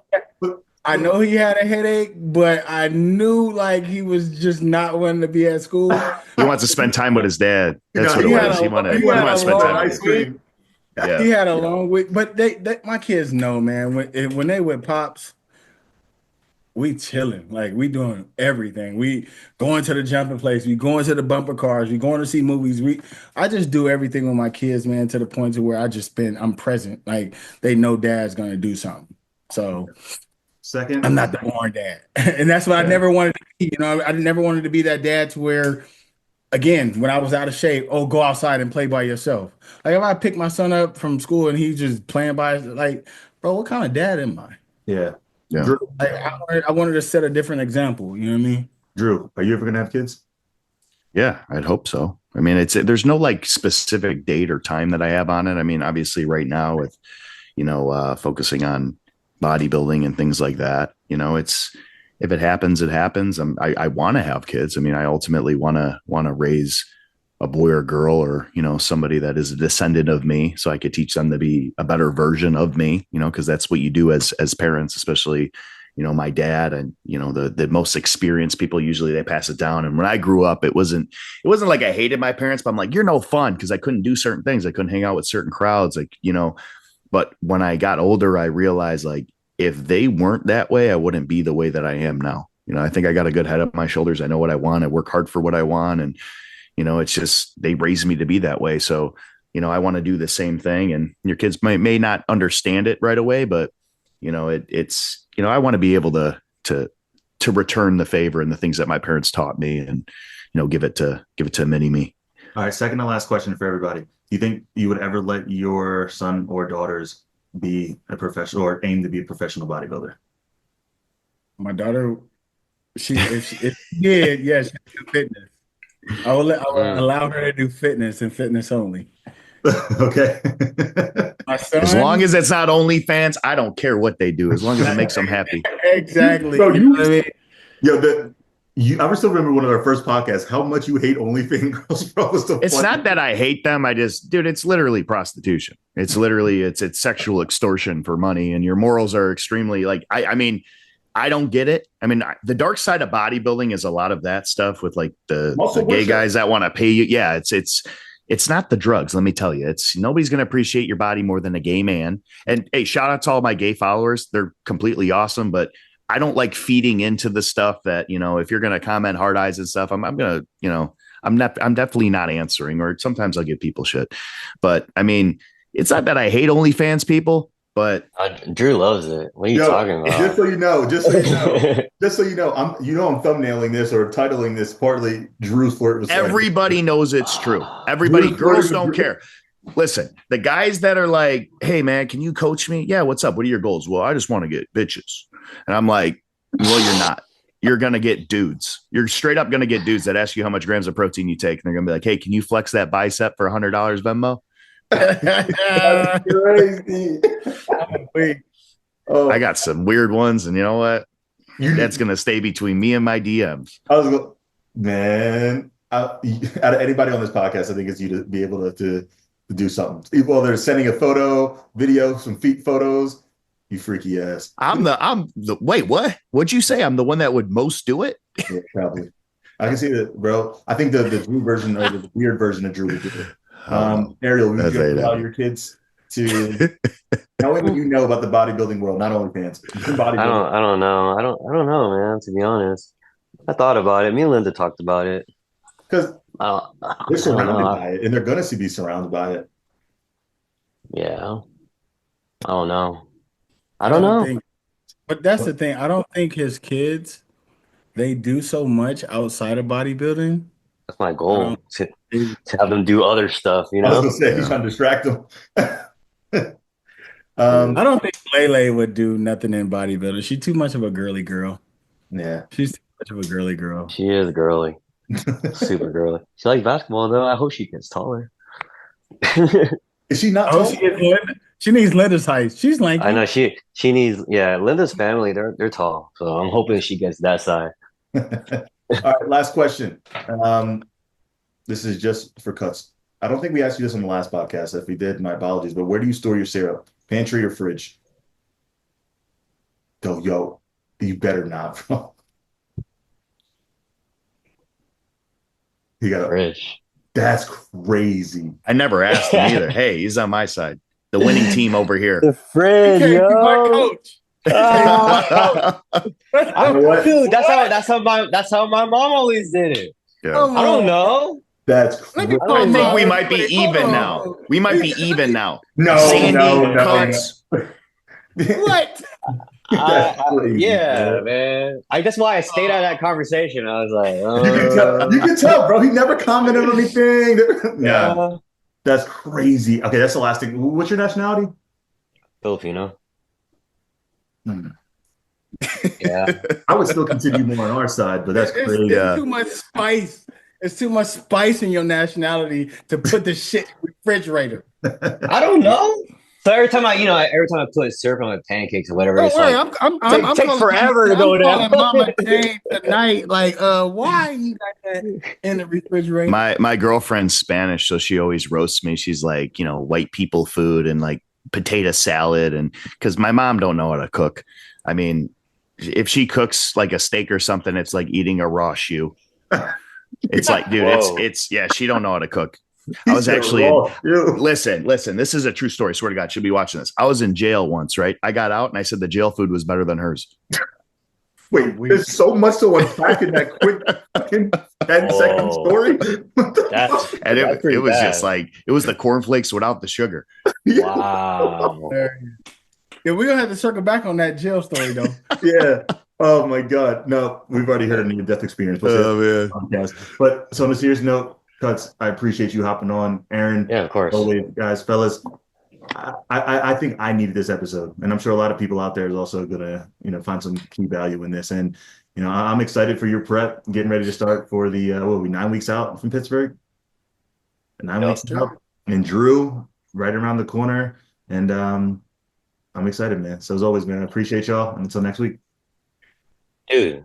I know he had a headache, but I knew like he was just not wanting to be at school. He wants to spend time with his dad. That's what it He had was. a He wanted he to had a spend time long with ice his dad. cream. Yeah. he had a long week, but my kids know, man. When they with pops, we chilling, like we doing everything. We going to the jumping place, we going to the bumper cars, we going to see movies. I just do everything with my kids, man, to the point to where I'm present. Like they know dad's gonna do something. So Second, I'm not the boring dad. And that's what I yeah, never wanted to be. I never wanted to be that dad to where again, when I was out of shape, oh, go outside and play by yourself. Like if I pick my son up from school and he's just playing by, like, bro, what kind of dad am I? Yeah. Yeah. Drew, Like I wanted to set a different example. You know what I mean? Drew, are you ever gonna have kids? Yeah, I'd hope so. I mean, there's no like specific date or time that I have on it. I mean, obviously right now with, focusing on bodybuilding and things like that, it's, if it happens, it happens. I want to have kids. I mean, I ultimately want to raise a boy or girl or, somebody that is a descendant of me so I could teach them to be a better version of me, because that's what you do as parents, especially, my dad and, the most experienced people, usually they pass it down. And when I grew up, it wasn't like I hated my parents, but I'm like, you're no fun because I couldn't do certain things. I couldn't hang out with certain crowds, like, but when I got older, I realized like, if they weren't that way, I wouldn't be the way that I am now. I think I got a good head up my shoulders. I know what I want. I work hard for what I want. And, it's just, they raised me to be that way. So, I want to do the same thing, and your kids may not understand it right away, but it's, I want to be able to return the favor and the things that my parents taught me and, give it to a mini me. All right. Second to last question for everybody. Do you think you would ever let your son or daughters be a professional or aim to be a professional bodybuilder? My daughter, if she did, yes, she do fitness. I will allow her to do fitness and fitness only. Okay. My son, As long as it's not OnlyFans, I don't care what they do, as long as it makes them happy. exactly. Bro, You know what I mean? Yo, I still remember one of our first podcasts, how much you hate OnlyFans girls, bro. It's not that I hate them. Dude, it's literally prostitution. It's literally, it's sexual extortion for money, and your morals are extremely like, I mean, I don't get it. I mean, the dark side of bodybuilding is a lot of that stuff with like the gay guys that want to pay you. Yeah, it's not the drugs. Let me tell you, nobody's going to appreciate your body more than a gay man. And hey, shout out to all my gay followers. They're completely awesome, but I don't like feeding into the stuff that, if you're going to comment hard eyes and stuff, I'm going to, I'm definitely not answering, or sometimes I'll give people shit, but I mean, it's not that I hate OnlyFans people, but Drew loves it. What are you talking about? Just so you know, I'm thumbnailing this or titling this partly Drew's flirt with everybody knows it's true. Everybody, girls don't care. Listen, the guys that are like, hey man, can you coach me? Yeah, what's up? What are your goals? Well, I just want to get bitches. And I'm like, well, you're not. You're going to get dudes. You're straight up going to get dudes that ask you how much grams of protein you take. And they're going to be like, hey, can you flex that bicep for $100 Venmo? That's crazy. I got some weird ones. And you know what? That's going to stay between me and my DMs. Man, out of anybody on this podcast, I think it's you to be able to do something. People, they're sending a photo, video, some feet photos. You freaky ass. I'm the wait, what? What'd you say? I'm the one that would most do it? Yeah, probably. I can see that, bro. I think the Drew version or the weird version of Drew would do it. Ariel, would you allow your kids to knowing what you know about the bodybuilding world, not only fans. I don't know. I don't know, man, to be honest. I thought about it. Me and Linda talked about it. Because they're surrounded by it, and they're gonna be surrounded by it. Yeah. I don't know. I don't know. But that's the thing. I don't think his kids, they do so much outside of bodybuilding. That's my goal, to have them do other stuff, I was gonna say, he's trying to distract them. I don't think Lele would do nothing in bodybuilding. She's too much of a girly girl. Yeah. She's too much of a girly girl. She is girly. Super girly. She likes basketball, though. I hope she gets taller. Is she not tall? She needs Linda's height. She's lanky. I know she needs, Linda's family, they're tall. So I'm hoping she gets that side. All right, last question. This is just for Cutz. I don't think we asked you this on the last podcast. If we did, my apologies. But where do you store your syrup? Pantry or fridge? Yo, you better not, bro. You got a fridge. That's crazy. I never asked him either. Hey, he's on my side. The winning team over here. The fridge, yo. My coach. Dude, that's how my mom always did it. Yeah. I don't know. That's crazy. I think we might be even now. We might be even now. No, Sandy, no. Cutz. What? Crazy, Yeah, bro. man. That's why I stayed out of that conversation. I was like, You can tell, bro. He never commented on anything. Nah, yeah, that's crazy. Okay, that's the last thing. What's your nationality? Filipino. Hmm. Yeah. I would still consider you more on our side, but that's It's crazy. it's too much spice. It's too much spice in your nationality to put the shit in the refrigerator. I don't know. So every time I put syrup on my pancakes or whatever, Don't it's worry, like I'm take calling Mama, forever to I'm go down. calling Mama Jane tonight. Like, why you got that in the refrigerator? My girlfriend's Spanish, so she always roasts me. She's like, white people food and like potato salad, and because my mom don't know how to cook. I mean, if she cooks like a steak or something, it's like eating a raw shoe. It's like, dude, Whoa. it's yeah, she don't know how to cook. I He was said actually raw too. listen, this is a true story. Swear to God, she'll be watching this. I was in jail once, right? I got out and I said the jail food was better than hers. Wait, there's so much to unpack in that quick fucking 10-second Whoa. story. What the That's fuck? And that's it pretty was bad. just like it was the cornflakes without the sugar. Wow. Yeah, we're gonna have to circle back on that jail story though. Yeah. Oh my God. No, we've already heard a near-death experience. We'll say man. podcast. But so on a serious note, Cutz, I appreciate you hopping on. Aaron, Yeah, of course. always, guys, fellas, I think I needed this episode, and I'm sure a lot of people out there is also gonna, find some key value in this. And I'm excited for your prep, getting ready to start for the what are we 9 weeks out from Pittsburgh? 9 weeks Yep. out, and Drew right around the corner. And I'm excited, man. So as always, man, I appreciate y'all. And until next week. Dude,